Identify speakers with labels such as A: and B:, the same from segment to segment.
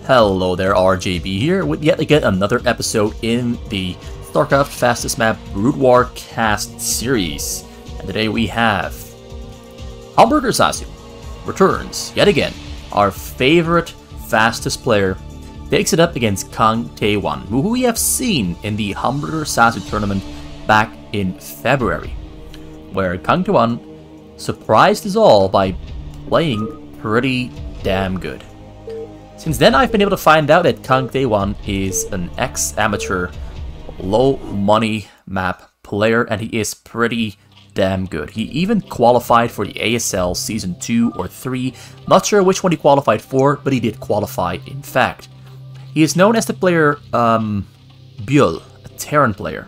A: Hello there, RJB here with yet again another episode in the Starcraft Fastest Map Brood War Cast series. And today we have HamburgerSasu returns yet again. Our favorite fastest player takes it up against Kang, who we have seen in the HamburgerSasu tournament back in February, where Kang surprised us all by playing pretty damn good. Since then, I've been able to find out that Kang is an ex-amateur, low-money map player, and he is pretty damn good. He even qualified for the ASL Season 2 or 3. Not sure which one he qualified for, but he did qualify in fact. He is known as the player Buell, a Terran player.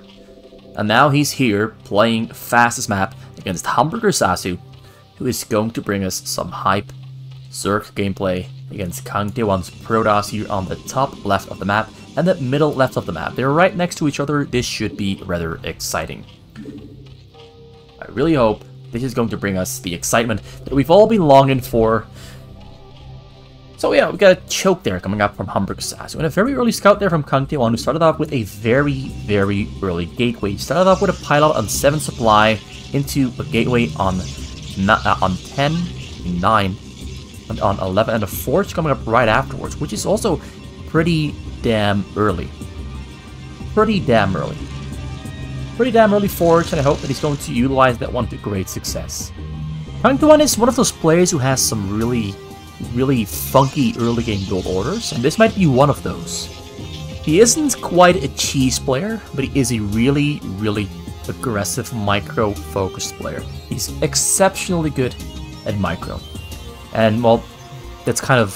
A: And now he's here playing fastest map against HamburgerSasu, who is going to bring us some hype Zerg gameplay against Kang Tae-wan's Protoss here on the top left of the map and the middle left of the map. They're right next to each other. This should be rather exciting. I really hope this is going to bring us the excitement that we've all been longing for. So yeah, we got a choke there coming up from HamburgerSasu, and a very early scout there from Kang Tae-wan, who started off with a very early gateway. He started off with a pilot on 7 supply into a gateway on 10, 9, and on 11, and a forge coming up right afterwards, which is also pretty damn early. Pretty damn early forge, and I hope that he's going to utilize that one to great success. Kang Tae-wan is one of those players who has some really funky early game build orders, and this might be one of those. He isn't quite a cheese player, but he is a really aggressive micro-focused player. He's exceptionally good at micro. And, well, that's kind of,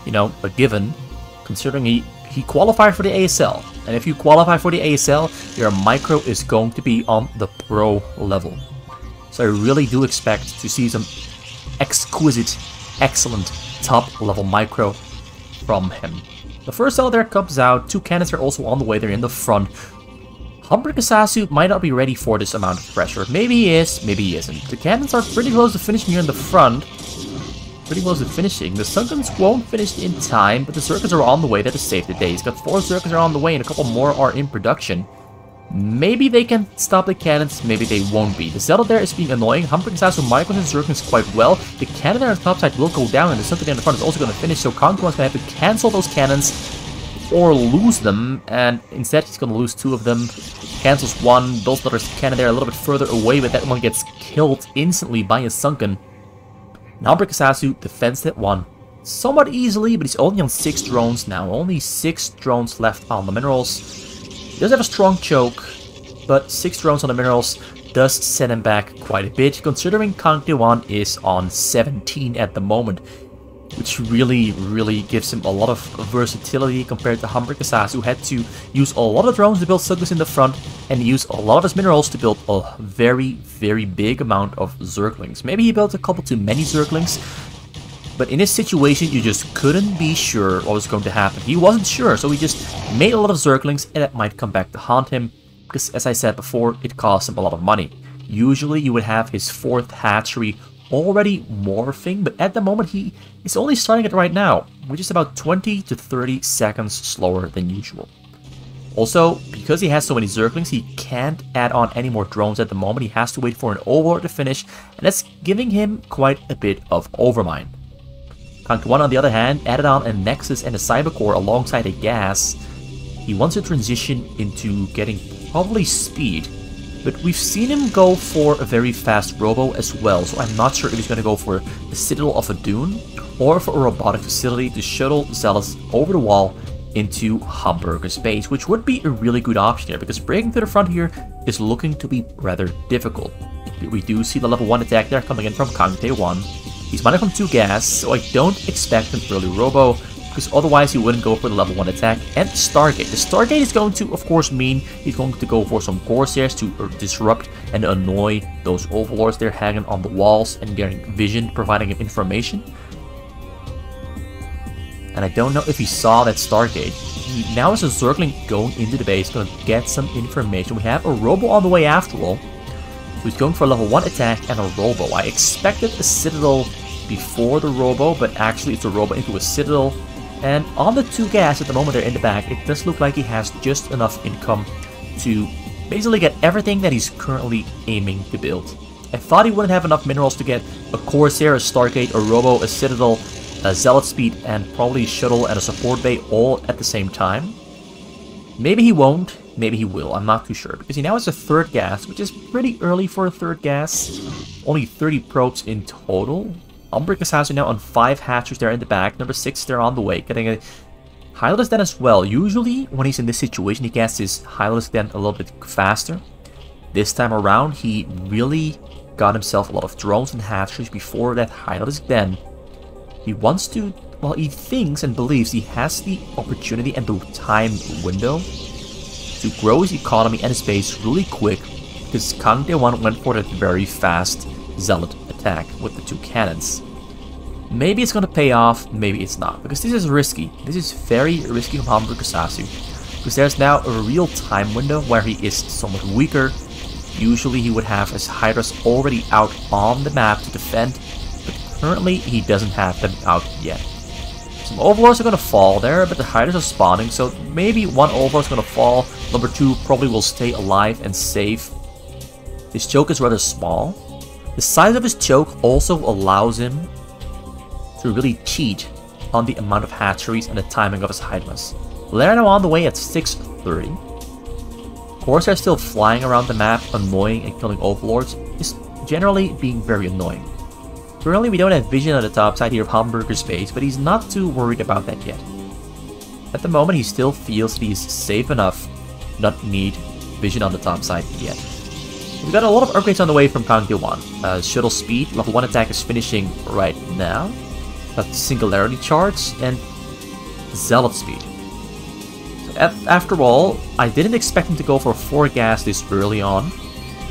A: you know, a given, considering he qualified for the ASL. And if you qualify for the ASL, your micro is going to be on the pro level. So I really do expect to see some exquisite, excellent, top-level micro from him. The first cell there comes out. 2 cannons are also on the way there in the front. HamburgerSasu might not be ready for this amount of pressure. Maybe he is, maybe he isn't. The cannons are pretty close to finishing here in the front. Pretty close to finishing. The Sunkens won't finish in time, but the Zerkers are on the way. That is safe today. He's got 4 Zerkers are on the way, and a couple more are in production. Maybe they can stop the cannons, maybe they won't be. The Zelda there is being annoying. HamburgerSasu micros and Zerkers quite well. The cannon on the top side will go down, and the Sunken in the front is also going to finish, so Kang Tae-wan's going to have to cancel those cannons or lose them, and instead he's going to lose 2 of them. Cancels 1, builds another cannon there a little bit further away, but that one gets killed instantly by a Sunken. HamburgerSasu defends that one somewhat easily, but he's only on 6 drones now. Only 6 drones left on the minerals. He does have a strong choke, but 6 drones on the minerals does set him back quite a bit, considering Kang Tae-wan is on 17 at the moment, which really gives him a lot of versatility compared to HamburgerSasu, who had to use a lot of drones to build Sunkens in the front and use a lot of his minerals to build a very big amount of Zerglings. Maybe he built a couple too many Zerglings, but in this situation you just couldn't be sure what was going to happen. He wasn't sure, so he just made a lot of Zerglings, and it might come back to haunt him, because as I said before, it costs him a lot of money. Usually you would have his 4th hatchery already morphing, but at the moment he is only starting it right now, which is about 20 to 30 seconds slower than usual. Also, because he has so many Zerglings, he can't add on any more drones at the moment. He has to wait for an Overlord to finish, and that's giving him quite a bit of overmind. Kang Tae-wan, on the other hand, added on a Nexus and a Cybercore alongside a Gas. He wants to transition into getting probably speed, but we've seen him go for a very fast robo as well, so I'm not sure if he's going to go for the Citadel of a Dune or for a robotic facility to shuttle Zealous over the wall into Hamburger's base, which would be a really good option here, because breaking to the front here is looking to be rather difficult. We do see the level 1 attack there coming in from Kang Tae-wan. He's mining from 2 gas, so I don't expect an early robo, because otherwise he wouldn't go for the level 1 attack. And Stargate. The Stargate is going to, of course, mean he's going to go for some Corsairs to disrupt and annoy those Overlords there hanging on the walls and getting vision, providing him information. And I don't know if he saw that Stargate. He now has a Zergling going into the base, going to get some information. We have a Robo on the way after all, who's going for a level 1 attack and a Robo. I expected a Citadel before the Robo, but actually it's a Robo into a Citadel. And on the 2 gas at the moment they're in the back, it does look like he has just enough income to basically get everything that he's currently aiming to build. I thought he wouldn't have enough minerals to get a Corsair, a Stargate, a Robo, a Citadel, a Zealot Speed, and probably a Shuttle and a Support Bay all at the same time. Maybe he won't, maybe he will, I'm not too sure. Because he now has a 3rd gas, which is pretty early for a 3rd gas. Only 30 probes in total. HamburgerSasu now on 5 hatcheries there in the back. Number 6 there on the way, getting a Hydralisk Den as well. Usually, when he's in this situation, he gets his Hydralisk Den a little bit faster. This time around, he really got himself a lot of drones and hatcheries before that Hydralisk Den. He wants to, well, he thinks and believes he has the opportunity and the time window to grow his economy and his base really quick, because Kang went for that very fast Zealot attack with the 2 cannons. Maybe it's gonna pay off, maybe it's not, because this is risky. This is very risky from HamburgerSasu, because there's now a real time window where he is somewhat weaker. Usually he would have his Hydras already out on the map to defend, but currently he doesn't have them out yet. Some Overlords are gonna fall there, but the Hydras are spawning, so maybe one Overlord is gonna fall. Number 2 probably will stay alive and safe. His choke is rather small. The size of his choke also allows him to really cheat on the amount of hatcheries and the timing of his Hydras. They're now on the way at 6:30. Corsair still flying around the map, annoying and killing Overlords, is generally being very annoying. Currently we don't have vision on the top side here of Hamburger's base, but he's not too worried about that yet. At the moment he still feels that he's safe enough to not need vision on the top side yet. We've got a lot of upgrades on the way from Kang. Shuttle speed, level 1 attack is finishing right now. Got Singularity charge and Zealot speed. So after all, I didn't expect him to go for 4 gas this early on,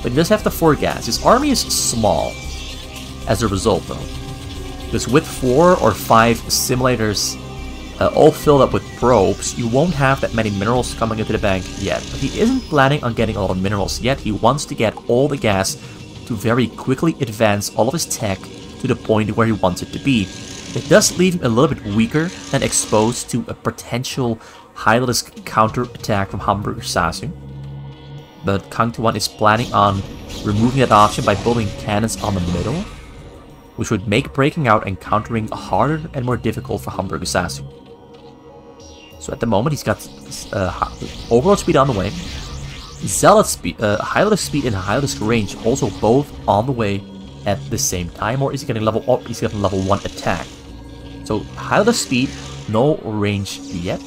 A: but he does have the 4 gas. His army is small as a result though, because with 4 or 5 simulators all filled up with probes, you won't have that many minerals coming into the bank yet. But he isn't planning on getting a lot of minerals yet. He wants to get all the gas to very quickly advance all of his tech to the point where he wants it to be. It does leave him a little bit weaker and exposed to a potential Hydralisk counter-attack from HamburgerSasu. But Kang is planning on removing that option by building cannons on the middle, which would make breaking out and countering harder and more difficult for HamburgerSasu. So at the moment he's got Overlord speed on the way, Zealot speed, Hydralisk speed and Hydralisk range also both on the way at the same time, or is he getting level up? He's getting level 1 attack. So Hydralisk speed, no range yet.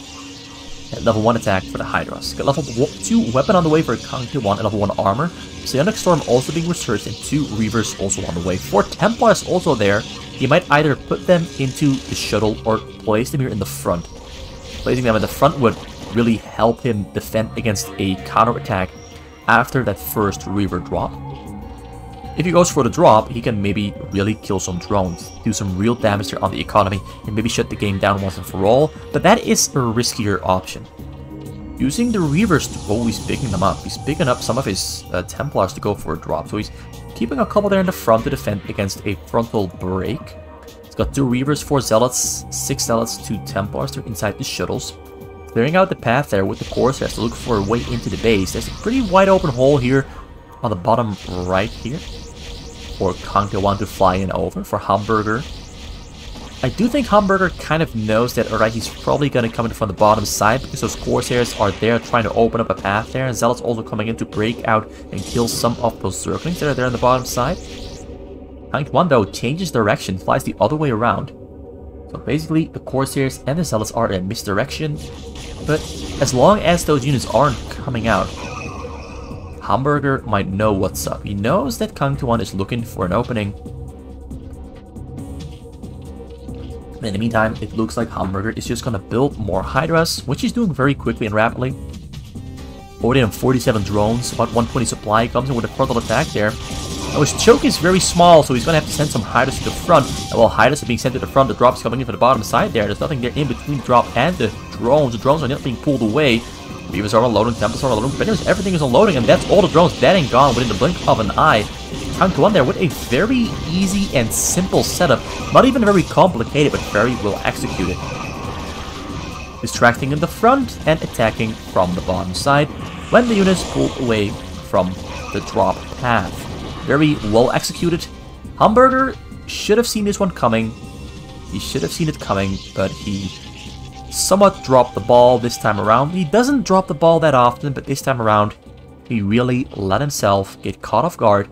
A: And level 1 attack for the Hydras. Got level 2 weapon on the way for Kang and level 1 armor. Psionic Storm also being researched and 2 Reavers also on the way. 4 Templars also there. He might either put them into the shuttle or place them here in the front. Placing them in the front would really help him defend against a counter-attack after that first Reaver drop. If he goes for the drop, he can maybe really kill some drones, do some real damage here on the economy, and maybe shut the game down once and for all, but that is a riskier option. Using the Reavers to always picking them up, he's picking up some of his Templars to go for a drop, so he's keeping a couple there in the front to defend against a frontal break. He's got 2 Reavers, 4 Zealots, 6 Zealots, 2 Templars, they're inside the shuttles. Clearing out the path there with the Corsairs to look for a way into the base. There's a pretty wide open hole here on the bottom right here, or Kang to fly in over for Hamburger. I do think Hamburger kind of knows that, alright, he's probably going to come in from the bottom side because those Corsairs are there trying to open up a path there, and Zealots also coming in to break out and kill some of those circlings that are there on the bottom side. Kang though changes direction, flies the other way around. So basically the Corsairs and the Zealots are in misdirection, but as long as those units aren't coming out, Hamburger might know what's up. He knows that Kang is looking for an opening. In the meantime, it looks like Hamburger is just gonna build more Hydras, which he's doing very quickly and rapidly. Already on 47 drones, about 120 supply, comes in with a frontal attack there. Now his choke is very small, so he's gonna have to send some Hydras to the front. And while Hydras are being sent to the front, the drops coming in from the bottom side there. There's nothing there in between the drop and the drones. The drones are not being pulled away. Reavers are unloading, Templars are unloading, but anyways, everything is unloading, and that's all the drones dead and gone within the blink of an eye. Kang there with a very easy and simple setup, not even very complicated, but very well executed. distracting in the front and attacking from the bottom side when the units pull away from the drop path. Very well executed. Hamburger should have seen this one coming. He should have seen it coming, but he somewhat dropped the ball this time around. He doesn't drop the ball that often, but this time around, he really let himself get caught off guard.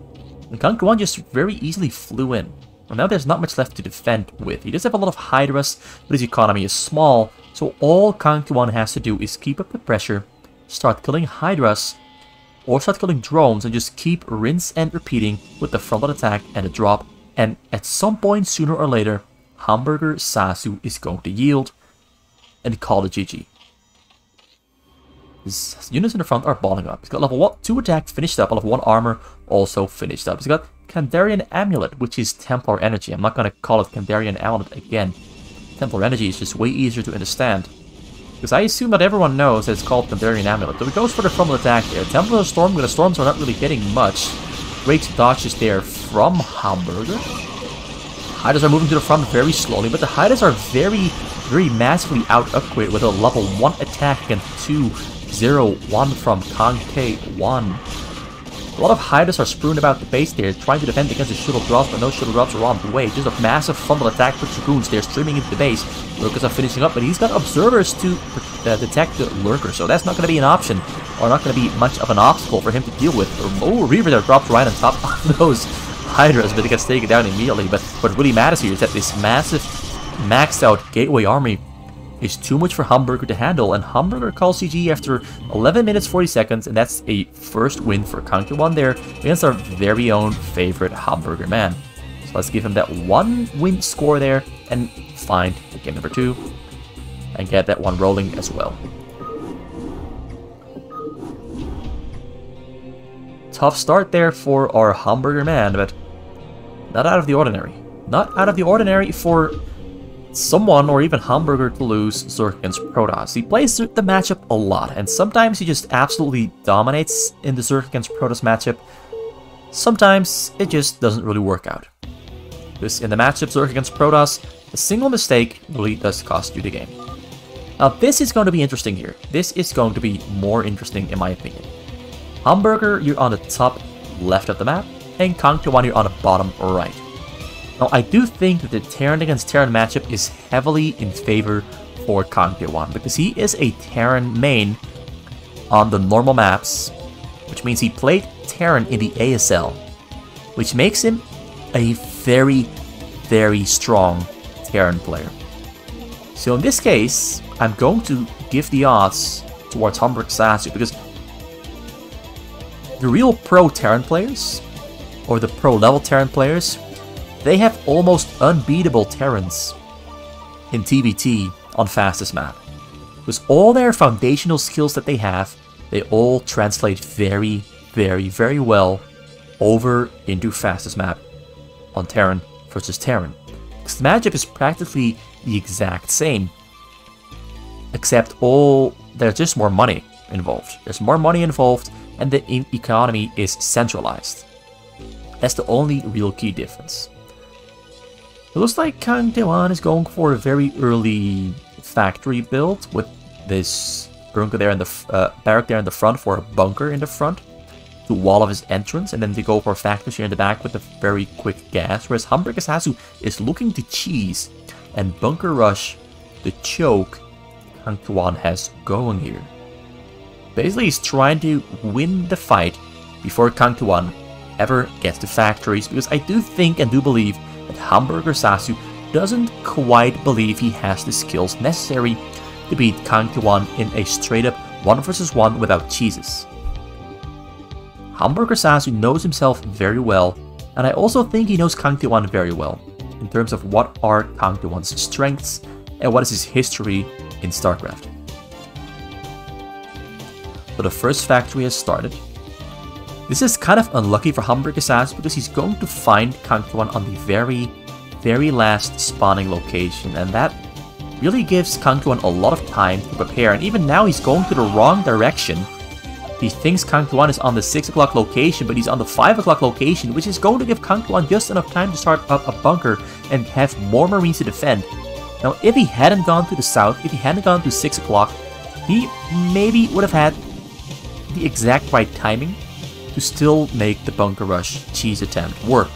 A: And Kang Tuan just very easily flew in. Well, now there's not much left to defend with. He does have a lot of Hydras, but his economy is small, so all Kang Tuan has to do is keep up the pressure, start killing Hydras, or start killing drones, and just keep rinse and repeating with the frontal attack and the drop. And at some point, sooner or later, HamburgerSasu is going to yield and call it GG. His units in the front are balling up. He's got level 2 attack finished up, level 1 armor also finished up. He's got Kandarian Amulet, which is Templar Energy. I'm not going to call it Kandarian Amulet again. Templar Energy is just way easier to understand. Because I assume that everyone knows that it's called Kandarian Amulet. So he goes for the frontal attack there. Templar Storm, but the storms are not really getting much. Great dodges there from Hamburger. Hydras are moving to the front very slowly, but the Hydras are very massively out-upgraded with a level 1 attack against 2-0-1 from Kang K1. A lot of Hydras are strewn about the base there, trying to defend against the shuttle drops, but no shuttle drops are on the way. Just a massive frontal attack with Dragoons. They're streaming into the base. Lurkers are finishing up, but he's got observers to detect the Lurker, so that's not going to be an option, or not going to be much of an obstacle for him to deal with. Oh, Reaver there drops right on top of those Hydras, but it gets taken down immediately. But what really matters here is that this massive, maxed out Gateway army is too much for Hamburger to handle, and Hamburger calls GG after 11 minutes 40 seconds, and that's a first win for Kang Tuan there against our very own favorite Hamburger man. So let's give him that 1 win score there and find game number 2 and get that one rolling as well. Tough start there for our Hamburger man, but not out of the ordinary. Not out of the ordinary for someone or even Hamburger to lose Zerg against Protoss. He plays the matchup a lot, and sometimes he just absolutely dominates in the Zerg against Protoss matchup. Sometimes it just doesn't really work out. Because in the matchup Zerg against Protoss, a single mistake really does cost you the game. Now this is going to be interesting here. This is going to be more interesting in my opinion. Hamburger, you're on the top left of the map, and Kang Tuan, you're on the bottom right. Now, I do think that the Terran against Terran matchup is heavily in favor for Kang Tuan, because he is a Terran main on the normal maps, which means he played Terran in the ASL, which makes him a very, very strong Terran player. So in this case, I'm going to give the odds towards HamburgerSasu, because the real pro Terran players, or the pro level Terran players, they have almost unbeatable Terrans in TVT on fastest map. Because all their foundational skills that they have, they all translate very, very, very well over into fastest map on Terran versus Terran. Because the matchup is practically the exact same, except there's just more money involved. There's more money involved, and the economy is centralized. That's the only real key difference. It looks like Kang Tuan is going for a very early factory build with this bunker there in the barrack there in the front for a bunker in the front to wall off his entrance, and then they go for factories here in the back with a very quick gas. Whereas HamburgerSasu is looking to cheese and bunker rush the choke Kang Tuan has going here. Basically, he's trying to win the fight before Kang Tuan ever gets to factories, because I do think and do believe that HamburgerSasu doesn't quite believe he has the skills necessary to beat Kang Tuan in a straight-up 1 versus 1 without cheeses. HamburgerSasu knows himself very well, and I also think he knows Kang Tuan very well, in terms of what are Kang Tuan's strengths and what is his history in Starcraft. So the first factory has started. This is kind of unlucky for HamburgerSasu because he's going to find Kang Tuan on the very, very last spawning location, and that really gives Kang Tuan a lot of time to prepare, and even now he's going to the wrong direction. He thinks Kang Tuan is on the 6 o'clock location, but he's on the 5 o'clock location, which is going to give Kang Tuan just enough time to start up a bunker and have more marines to defend. Now, if he hadn't gone to the south, if he hadn't gone to 6 o'clock, he maybe would have had the exact right timing to still make the bunker rush cheese attempt work.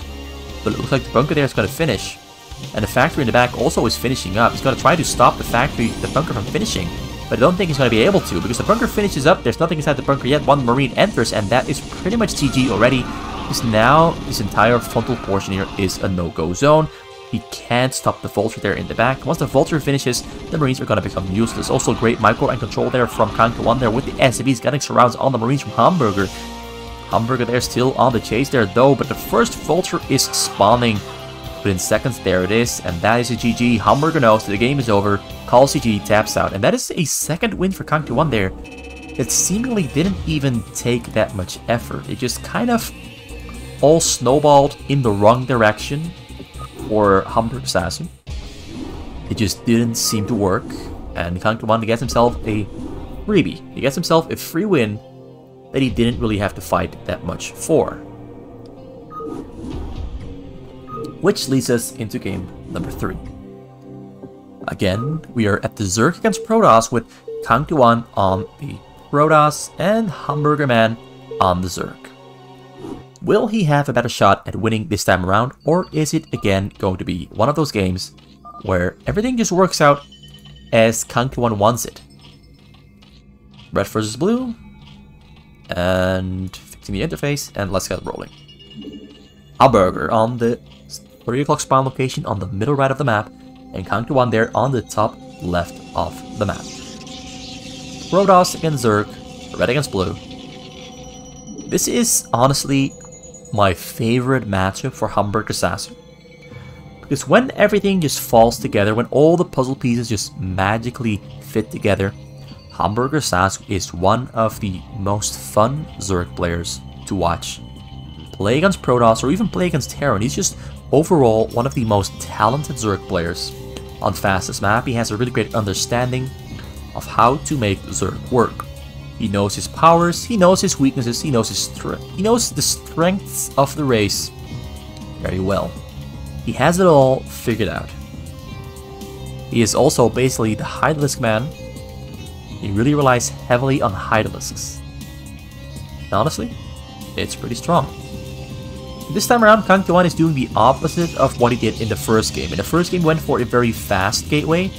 A: But it looks like the bunker there is going to finish. And the factory in the back also is finishing up. He's going to try to stop the bunker from finishing. But I don't think he's going to be able to, because the bunker finishes up, there's nothing inside the bunker yet, one Marine enters, and that is pretty much GG already. Because now, this entire frontal portion here is a no-go zone. He can't stop the Vulture there in the back. Once the Vulture finishes, the Marines are going to become useless. Also great micro and control there from Kang there with the SCVs getting surrounds on the Marines from Hamburger. Hamburger there still on the chase there though, but the first Vulture is spawning. Within seconds, there it is, and that is a GG. Hamburger knows that the game is over, calls GG, taps out, and that is a second win for Kang there. It seemingly didn't even take that much effort. It just kind of all snowballed in the wrong direction for HamburgerSasu. It just didn't seem to work, and Kang gets himself a freebie. He gets himself a free win that he didn't really have to fight that much for. Which leads us into game number 3. Again, we are at the Zerg against Protoss with Kang on the Protoss and Hamburger Man on the Zerg. Will he have a better shot at winning this time around, or is it again going to be one of those games where everything just works out as Kang wants it? Red versus blue, and fixing the interface, and let's get rolling. Hamburger on the 3 o'clock spawn location on the middle right of the map, and Kang there on the top left of the map. Protoss against Zerg, red against blue. This is honestly my favorite matchup for HamburgerSasu. Because when everything just falls together, when all the puzzle pieces just magically fit together, HamburgerSasu is one of the most fun Zerg players to watch. Play against Protoss or even play against Terran, he's just overall one of the most talented Zerg players. On fastest map, he has a really great understanding of how to make Zerg work. He knows his powers, he knows his weaknesses, he knows the strengths of the race very well. He has it all figured out. He is also basically the Hydralisk man. He really relies heavily on Hydralisks. And honestly, it's pretty strong. This time around, Kang is doing the opposite of what he did in the first game. In the first game, he went for a very fast gateway.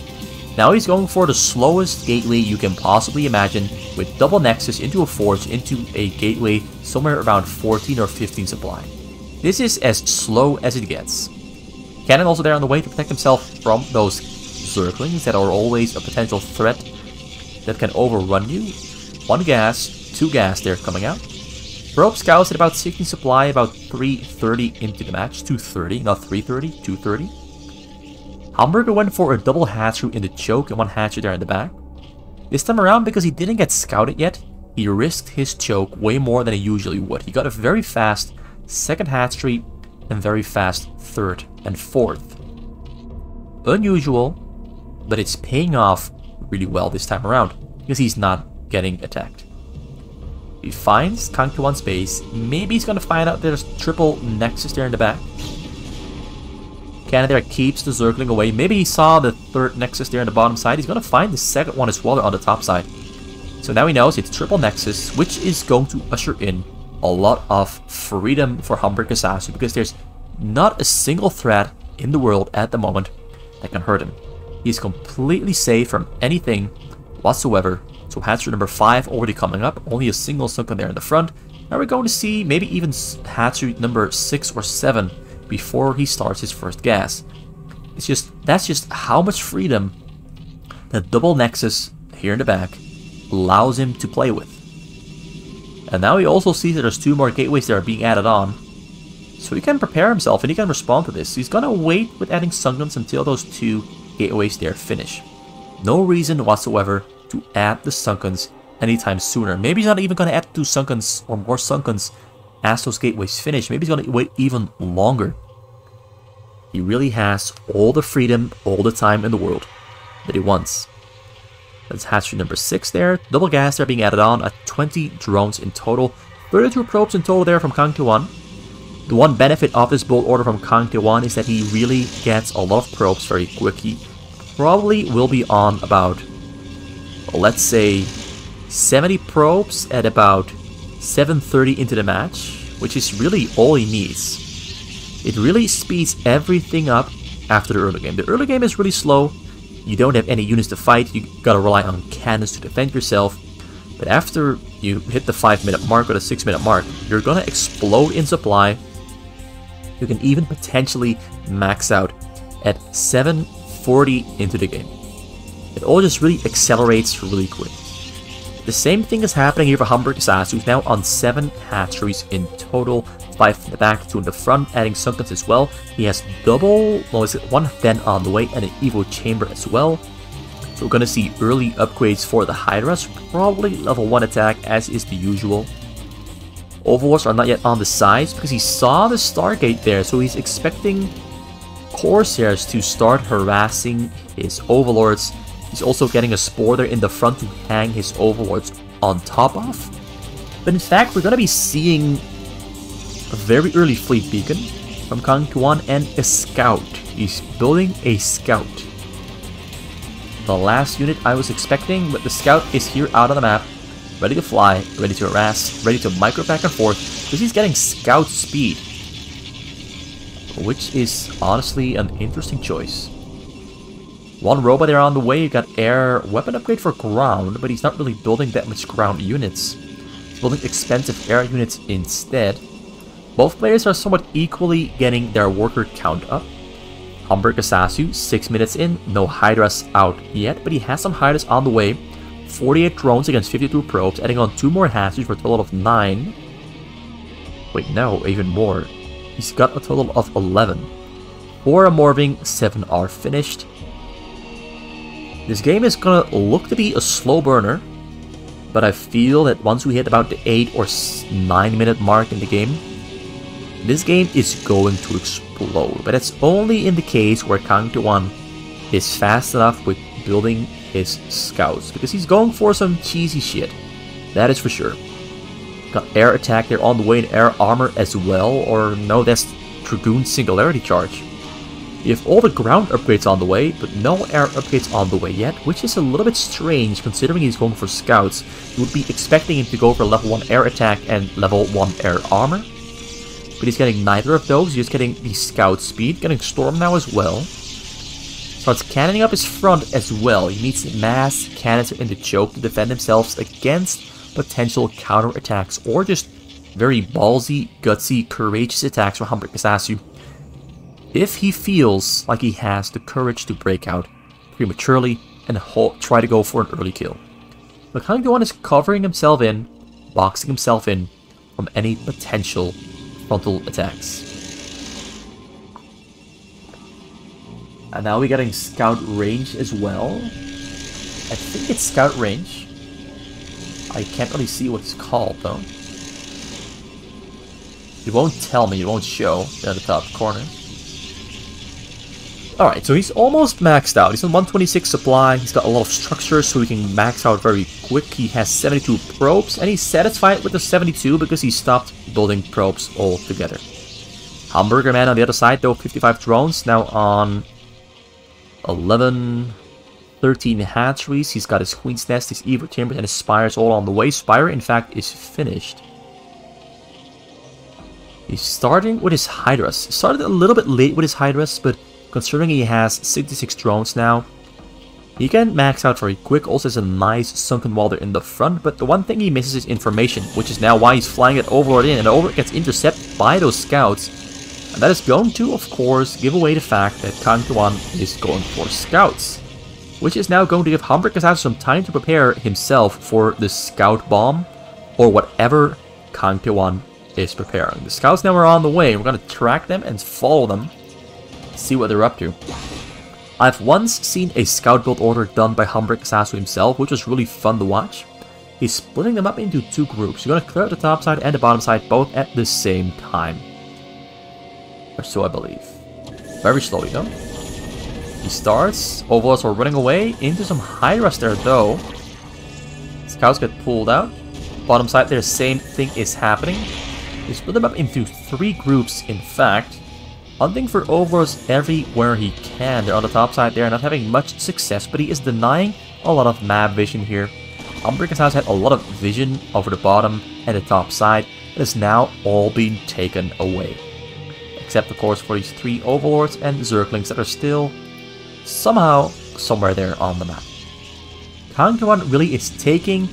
A: Now he's going for the slowest gateway you can possibly imagine, with double nexus into a forge into a gateway somewhere around 14 or 15 supply. This is as slow as it gets. Cannon also there on the way to protect himself from those Zerglings that are always a potential threat that can overrun you. 1 gas, 2 gas there coming out. Probe scouts at about 16 supply, about 3:30 into the match. 2:30, not 3:30, 2:30. Hamburger went for a double hatchery in the choke and 1 hatchery there in the back. This time around, because he didn't get scouted yet, he risked his choke way more than he usually would. He got a very fast 2nd hatchery and very fast 3rd and 4th. Unusual, but it's paying off really well this time around, because he's not getting attacked. He finds Kang base. Maybe he's going to find out there's triple nexus there in the back. Cannon there keeps the Zergling away. Maybe he saw the 3rd nexus there on the bottom side. He's going to find the 2nd one as well on the top side. So now he knows it's triple nexus, which is going to usher in a lot of freedom for HamburgerSasu, because there's not a single threat in the world at the moment that can hurt him. He's completely safe from anything whatsoever. So hatchery number 5 already coming up, only a single sunken there in the front. Now we're going to see maybe even hatchery number 6 or 7 before he starts his first gas. That's just how much freedom the double nexus here in the back allows him to play with. And now he also sees that there's 2 more gateways that are being added on. So he can prepare himself and he can respond to this. He's gonna wait with adding sunguns until those 2 gateways there finish. No reason whatsoever to add the sunguns anytime sooner. Maybe he's not even gonna add 2 sunguns or more sunguns as those gateways finish. Maybe he's gonna wait even longer. He really has all the freedom, all the time in the world that he wants. That's hatchery number 6 there. Double gas there being added on at 20 drones in total. 32 probes in total there from Kang. The one benefit of this build order from Kang is that he really gets a lot of probes very quickly. probably will be on about, let's say, 70 probes at about 7:30 into the match, which is really all he needs. It really speeds everything up after the early game. The early game is really slow. You don't have any units to fight. You gotta rely on cannons to defend yourself. But after you hit the 5-minute mark or the 6-minute mark, you're gonna explode in supply. You can even potentially max out at 7:40 into the game. It all just really accelerates really quick. The same thing is happening here for HamburgerSasu, who's now on 7 hatcheries in total, 5 in the back, 2 in the front, adding sunkens as well. He has double, well, is it 1 den on the way, and an Evo chamber as well. So we're gonna see early upgrades for the Hydras, probably level 1 attack as is the usual. Overlords are not yet on the sides because he saw the Stargate there, so he's expecting Corsairs to start harassing his Overlords. He's also getting a Spore there in the front to hang his Overlords on top of. But in fact, we're going to be seeing a very early fleet beacon from Kang and a Scout. He's building a Scout. The last unit I was expecting, but the Scout is here out on the map, ready to fly, ready to harass, ready to micro back and forth, because he's getting Scout speed, which is honestly an interesting choice. 1 robot there on the way. You got air weapon upgrade for ground, but he's not really building that much ground units. He's building expensive air units instead. Both players are somewhat equally getting their worker count up. HamburgerSasu, 6 minutes in, no Hydras out yet, but he has some Hydras on the way. 48 drones against 52 probes, adding on 2 more hatcheries for a total of 9. Wait, no, even more. He's got a total of 11. 4 are morphing, 7 are finished. This game is gonna look to be a slow burner, but I feel that once we hit about the 8 or 9 minute mark in the game, this game is going to explode. But it's only in the case where Kang is fast enough with building his scouts, because he's going for some cheesy shit. That is for sure. Got air attack there on the way and air armor as well, or no, that's Dragoon Singularity Charge. You have all the ground upgrades on the way, but no air upgrades on the way yet, which is a little bit strange considering he's going for scouts. You would be expecting him to go for level 1 air attack and level 1 air armor. But he's getting neither of those, he's just getting the scout speed, getting storm now as well. Starts cannoning up his front as well. He needs mass cannons in the choke to defend themselves against potential counter attacks or just very ballsy, gutsy, courageous attacks from HamburgerSasu. If he feels like he has the courage to break out prematurely and try to go for an early kill. But Kang is covering himself in, boxing himself in from any potential frontal attacks. And now we're getting scout range as well. I think it's scout range. I can't really see what it's called though. It won't tell me, it won't show at the top corner. Alright, so he's almost maxed out. He's on 126 supply, he's got a lot of structures so he can max out very quick. He has 72 probes, and he's satisfied with the 72 because he stopped building probes altogether. Hamburger Man on the other side though, 55 drones, now on 11, 13 hatcheries. He's got his Queen's Nest, his Evo Chambers, and his Spires all on the way. Spire, in fact, is finished. He's starting with his Hydras. He started a little bit late with his Hydras, but considering he has 66 drones now, he can max out very quick. Also has a nice sunken wall there in the front, but the one thing he misses is information, which is now why he's flying that Overlord in, and the Overlord gets intercepted by those scouts. And that is going to, of course, give away the fact that Kang is going for scouts, which is now going to give HamburgerSasu some time to prepare himself for the scout bomb, or whatever Kang is preparing. The scouts now are on the way. We're going to track them and follow them, see what they're up to. I've once seen a scout build order done by HamburgerSasu himself, which was really fun to watch. He's splitting them up into 2 groups. You're going to clear out the top side and the bottom side both at the same time. Or so I believe. Very slowly though. He starts. Overlords are running away into some Hydras there though. Scouts get pulled out. Bottom side there, same thing is happening. He split them up into 3 groups in fact. hunting for overlords everywhere he can. They're on the top side there, not having much success, but he is denying a lot of map vision here. HamburgerSasu had a lot of vision over the bottom and the top side. It is now all being taken away. Except, of course, for these 3 overlords and zerglings that are still somehow somewhere there on the map. Kang really is taking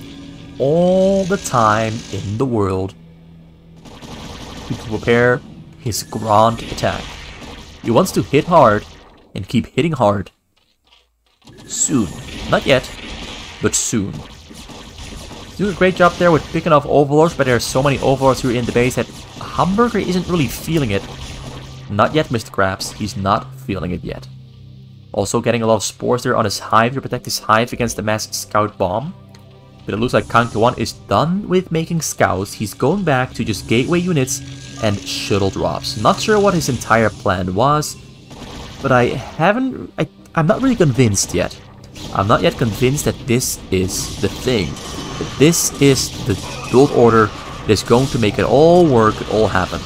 A: all the time in the world to prepare his grand attack. He wants to hit hard and keep hitting hard. Soon. Not yet, but soon. He's doing a great job there with picking off overlords, but there are so many overlords here in the base that Hamburger isn't really feeling it. Not yet, Mr. Krabs. He's not feeling it yet. Also getting a lot of spores there on his hive to protect his hive against the mass scout bomb. But it looks like Kang is done with making scouts. He's going back to just gateway units and shuttle drops. Not sure what his entire plan was, but I'm not really convinced yet. I'm not yet convinced that this is the thing. That this is the build order that is going to make it all work, it all happen.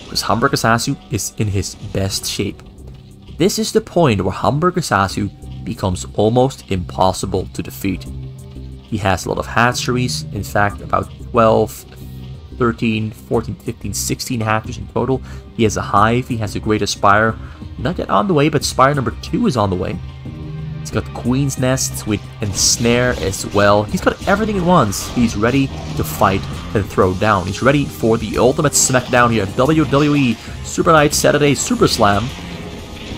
A: Because HamburgerSasu is in his best shape. This is the point where HamburgerSasu becomes almost impossible to defeat. He has a lot of hatcheries, in fact about 12, 13, 14, 15, 16 hatcheries in total. He has a hive, he has a great spire, not yet on the way, but spire number 2 is on the way. He's got Queen's Nests with Ensnare as well. He's got everything at once. He's ready to fight and throw down. He's ready for the ultimate smackdown here. WWE Super Night Saturday Super Slam.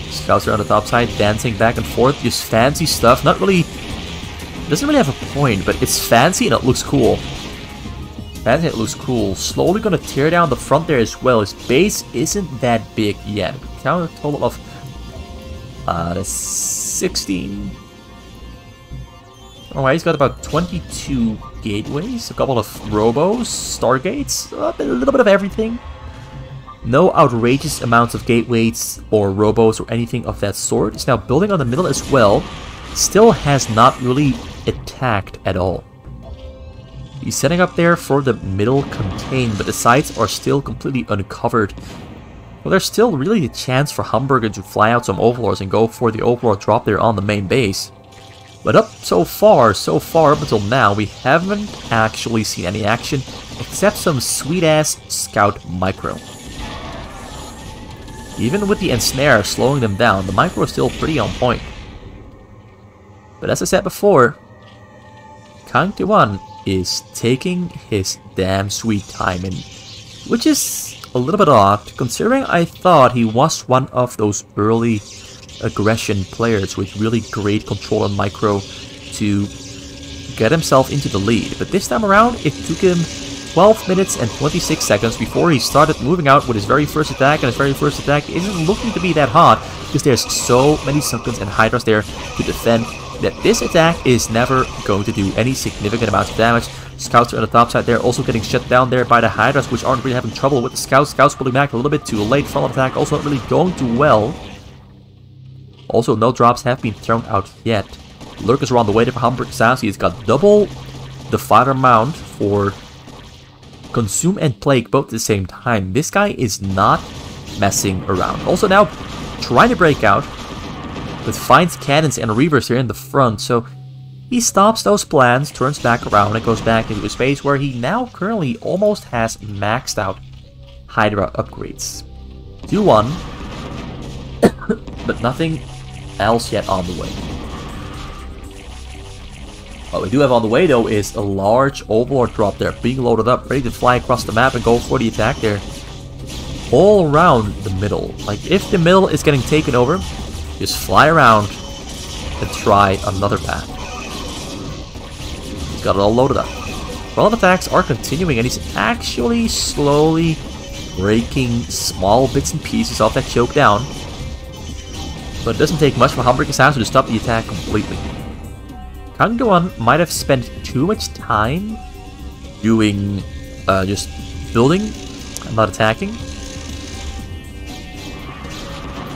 A: Scouts are on the top side, dancing back and forth. Just fancy stuff. Not really... doesn't really have a point, but it's fancy and it looks cool. Fancy and it looks cool. Slowly gonna tear down the front there as well. His base isn't that big yet. Count a total of... that's 16. Alright, he's got about 22 gateways, a couple of robos, stargates, a little bit of everything. No outrageous amounts of gateways or robos or anything of that sort. He's now building on the middle as well. Still has not really attacked at all. He's setting up there for the middle contain, but the sides are still completely uncovered. Well, there's still really a chance for Hamburger to fly out some overlords and go for the overlord drop there on the main base. But so far up until now, we haven't actually seen any action except some sweet-ass scout micro. Even with the ensnare slowing them down, the micro is still pretty on point. But as I said before, Kang is taking his damn sweet time, which is a little bit odd, considering I thought he was one of those early aggression players with really great control on micro to get himself into the lead. But this time around, it took him 12 minutes and 26 seconds before he started moving out with his very first attack, and his very first attack isn't looking to be that hot because there's so many sunken and hydras there to defend that this attack is never going to do any significant amounts of damage. Scouts are on the top side there, also getting shut down there by the hydras, which aren't really having trouble with the scouts. Scouts pulling back a little bit too late. Front attack also not really going too well. Also, no drops have been thrown out yet. Lurkers are on the way there for HamburgerSasu. He's got double the fighter mount for Consume and Plague both at the same time. This guy is not messing around. Also now trying to break out, but finds cannons and reavers here in the front, so he stops those plans, turns back around, and goes back into a space where he now currently almost has maxed out Hydra upgrades. 2-1, but nothing else yet on the way. What we do have on the way though is a large overlord drop there, being loaded up, ready to fly across the map and go for the attack there. All around the middle. Like, if the middle is getting taken over, just fly around and try another path. He's got it all loaded up. Front attacks are continuing, and he's actually slowly breaking small bits and pieces off that choke down. But it doesn't take much for HamburgerSasu to stop the attack completely. Kang might have spent too much time doing just building and not attacking.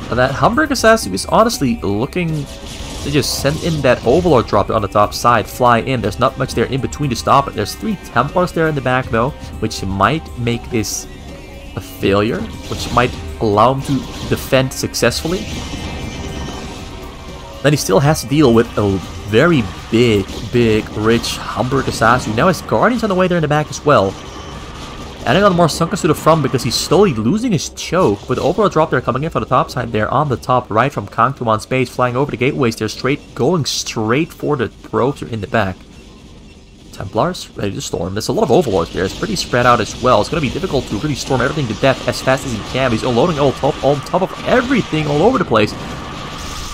A: And that HamburgerSasu is honestly looking to just send in that overlord drop on the top side, fly in. There's not much there in between to stop it. There's 3 Templars there in the back though, which might make this a failure, which might allow him to defend successfully. Then he still has to deal with a very big, rich HamburgerSasu. Now his Guardian's on the way there in the back as well. Adding on more Sunkas to the front because he's slowly losing his choke. With the overall drop there coming in from the top side there on the top right from Kang to on space, flying over the gateways there, going straight for the probes in the back. Templars ready to storm. There's a lot of overlords there. It's pretty spread out as well. It's going to be difficult to really storm everything to death as fast as he can. He's unloading on top of everything all over the place.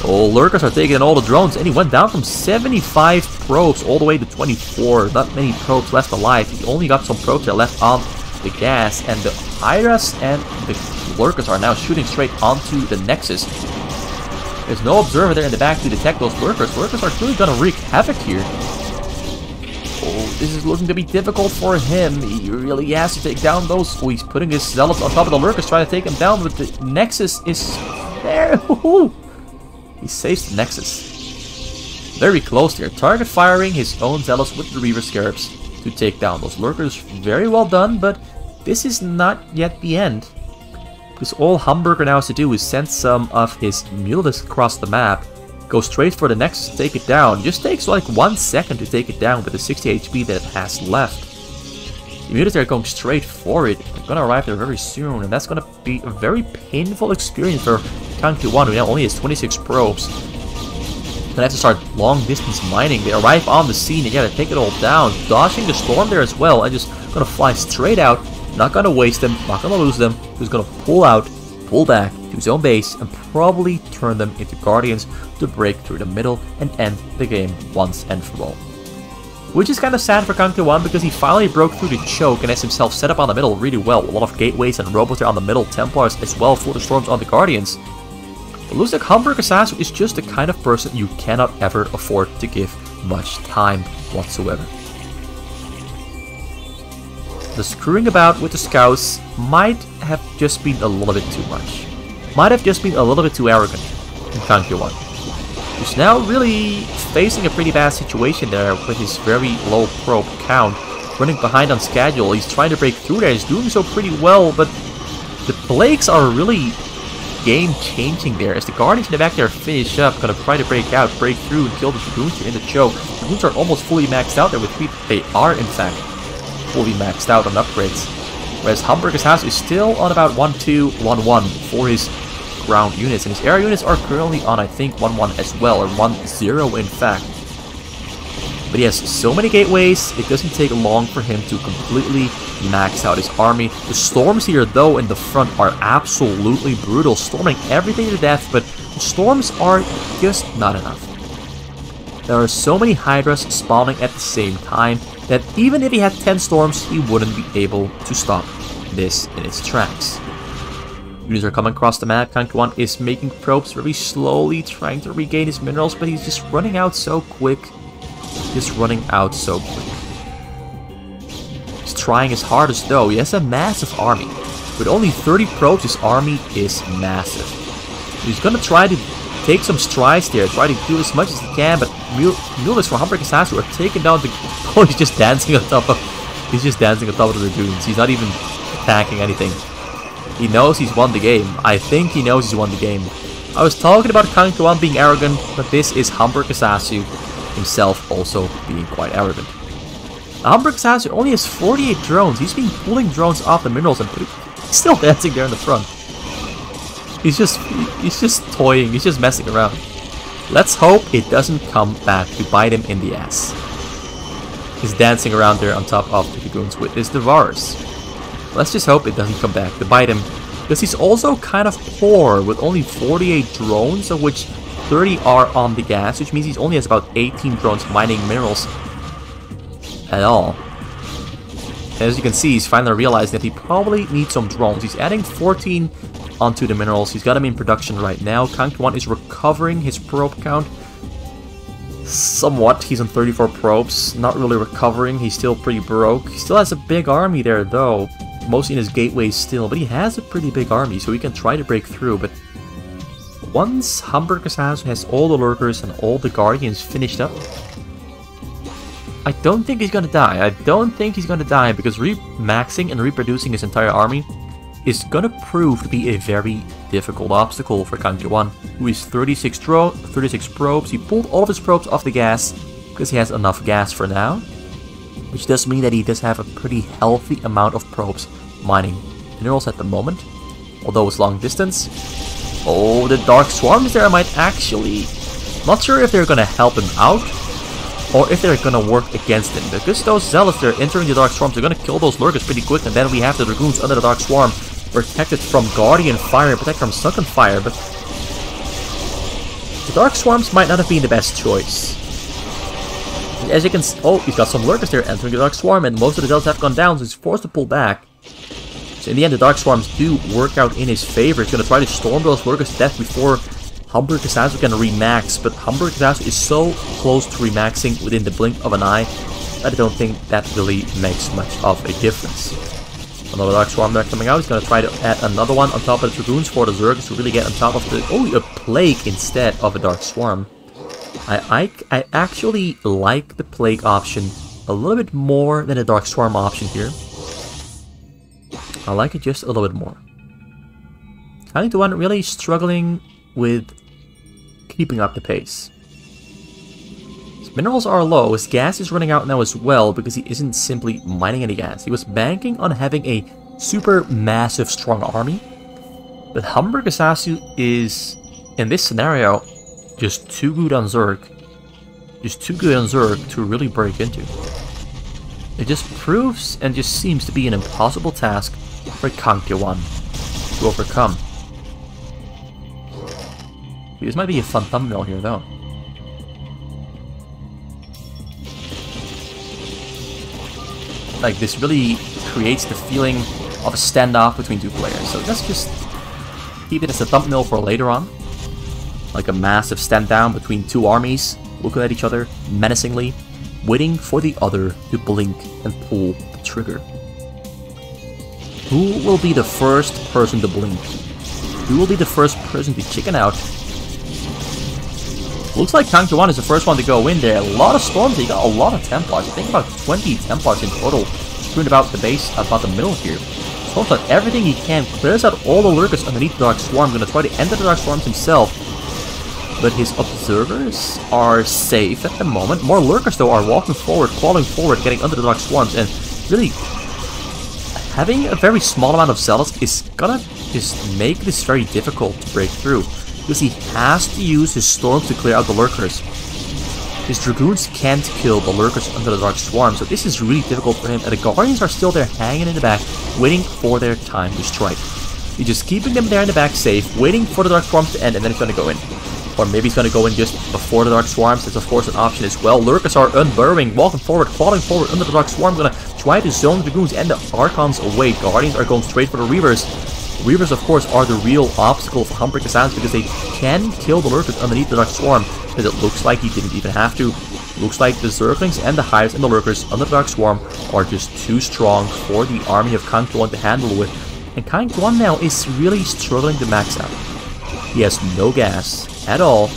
A: Oh, lurkers are taking in all the drones, and he went down from 75 probes all the way to 24. Not many probes left alive. He only got some probes that left on the gas, and the Hydras and the lurkers are now shooting straight onto the Nexus. There's no observer there in the back to detect those lurkers. Lurkers are really going to wreak havoc here. Oh, this is looking to be difficult for him. He really has to take down those. Oh, he's putting his zealots on top of the lurkers, trying to take him down, but the Nexus is there. He saves the Nexus. Very close there. Target firing his own zealots with the Reaver Scarabs to take down those lurkers. Very well done, but this is not yet the end. Because all Hamburger now has to do is send some of his mules across the map, go straight for the Nexus, take it down. It just takes like 1 second to take it down with the 60 HP that it has left. The mutants are going straight for it. They're going to arrive there very soon, and that's going to be a very painful experience for Kang 2-1, who now only has 26 probes. Gonna have to start long-distance mining. They arrive on the scene, and you gotta take it all down. Dodging the storm there as well, and just gonna fly straight out. Not gonna waste them, not gonna lose them. Just gonna pull back to his own base, and probably turn them into Guardians to break through the middle and end the game once and for all. Which is kind of sad for Kang 2-1 because he finally broke through the choke and has himself set up on the middle really well. A lot of gateways and robots are on the middle, Templars as well for the storms on the Guardians. It looks like HamburgerSasu is just the kind of person you cannot ever afford to give much time whatsoever. The screwing about with the scouts might have just been a little bit too much. Might have just been a little bit too arrogant in Kang 2-1. He's now really facing a pretty bad situation there with his very low probe count. Running behind on schedule, he's trying to break through there, he's doing so pretty well, but the Plagues are really game-changing there, as the Guardians in the back there finish up, gonna try to break through and kill the Dragoons in the choke. The Dragoons are almost fully maxed out there with 3. They are, in fact, fully maxed out on upgrades. Whereas HamburgerSasu is still on about 1-2, 1-1 for his ground units, and his air units are currently on, I think, 1-1 as well, or 1-0 in fact. But he has so many gateways, it doesn't take long for him to completely max out his army. The storms here, though, in the front are absolutely brutal, storming everything to death, but the storms are just not enough. There are so many Hydras spawning at the same time that even if he had 10 storms, he wouldn't be able to stop this in its tracks. Units are coming across the map. Kang 2-1 is making probes very slowly, trying to regain his minerals, but he's just running out so quick. He's trying his hardest though. He has a massive army. With only 30 probes, his army is massive. He's gonna try to take some strides there, try to do as much as he can, but mules from HamburgerSasu are taking down the... Oh, he's just dancing on top of the dunes. He's not even attacking anything. He knows he's won the game. I think he knows he's won the game. I was talking about Kang 2-1 being arrogant, but this is HamburgerSasu himself also being quite arrogant. HamburgerSasu only has 48 drones. He's been pulling drones off the minerals and he's still dancing there in the front. He's just toying. He's just messing around. Let's hope it doesn't come back to bite him in the ass. He's dancing around there on top of the Dragoons with his Devourers. Let's just hope it doesn't come back to bite him, because he's also kind of poor with only 48 drones, of which 30 are on the gas, which means he only has about 18 drones mining minerals at all. And as you can see, he's finally realized that he probably needs some drones. He's adding 14 onto the minerals. He's got them in production right now. Kang 2-1 is recovering his probe count somewhat. He's on 34 probes, not really recovering. He's still pretty broke. He still has a big army there though, mostly in his gateways still, but he has a pretty big army, so he can try to break through. But once HamburgerSasu has all the lurkers and all the guardians finished up, I don't think he's gonna die. I don't think he's gonna die, because maxing and reproducing his entire army is gonna prove to be a very difficult obstacle for Kang, who is 36 probes. He pulled all of his probes off the gas because he has enough gas for now, which does mean that he does have a pretty healthy amount of probes mining minerals at the moment, although it's long distance. Oh, the Dark Swarms there might actually... Not sure if they're gonna help him out, or if they're gonna work against him, because those Zealots, they're entering the Dark Swarms, they're gonna kill those Lurkers pretty quick, and then we have the Dragoons under the Dark Swarm, protected from Guardian Fire, protected from Sunken Fire, but the Dark Swarms might not have been the best choice. As you can see, oh, he's got some Lurkers there entering the Dark Swarm, and most of the Zealots have gone down, so he's forced to pull back. So in the end, the Dark Swarms do work out in his favor. He's gonna try to storm those Lurkers to death before HamburgerSasu can remax, but HamburgerSasu is so close to remaxing within the blink of an eye that I don't think that really makes much of a difference. Another Dark Swarm there coming out. He's gonna try to add another one on top of the Dragoons for the Zergers to really get on top of the... Oh, a Plague instead of a Dark Swarm. I actually like the Plague option a little bit more than the Dark Swarm option here. I like it just a little bit more. Kang really struggling with keeping up the pace. His minerals are low, his gas is running out now as well because he isn't simply mining any gas. He was banking on having a super massive strong army, but HamburgerSasu is, in this scenario, just too good on Zerg. Just too good on Zerg to really break into. It just proves and just seems to be an impossible task for Kang to overcome. This might be a fun thumbnail here, though. Like, this really creates the feeling of a standoff between two players. So let's just keep it as a thumbnail for later on. Like a massive stand down between two armies, looking at each other menacingly, waiting for the other to blink and pull the trigger. Who will be the first person to blink? Who will be the first person to chicken out? Looks like Kang is the first one to go in there. A lot of storms, he got a lot of Templars. I think about 20 Templars in total. Screwed about the base, about the middle here. Storms out everything he can, clears out all the Lurkers underneath the Dark Swarm. Gonna try to enter the Dark Swarms himself. But his observers are safe at the moment. More Lurkers though are walking forward, crawling forward, getting under the Dark Swarms, and really having a very small amount of Zealots is gonna just make this very difficult to break through. Because he has to use his storms to clear out the Lurkers. His Dragoons can't kill the Lurkers under the Dark Swarm, so this is really difficult for him. And the Guardians are still there hanging in the back, waiting for their time to strike. He's just keeping them there in the back safe, waiting for the Dark Swarms to end, and then he's going to go in. Or maybe he's going to go in just before the Dark Swarms. That's of course an option as well. Lurkers are unburrowing, walking forward, crawling forward under the Dark Swarm. Going to try to zone the Dragoons and the Archons away. Guardians are going straight for the Reavers. Reavers, of course, are the real obstacle for HamburgerSasu because they can kill the Lurkers underneath the Dark Swarm, but it looks like he didn't even have to. Looks like the Zerglings and the Hives and the Lurkers under the Dark Swarm are just too strong for the army of Kang to handle with. And Kang now is really struggling to max out. He has no gas at all.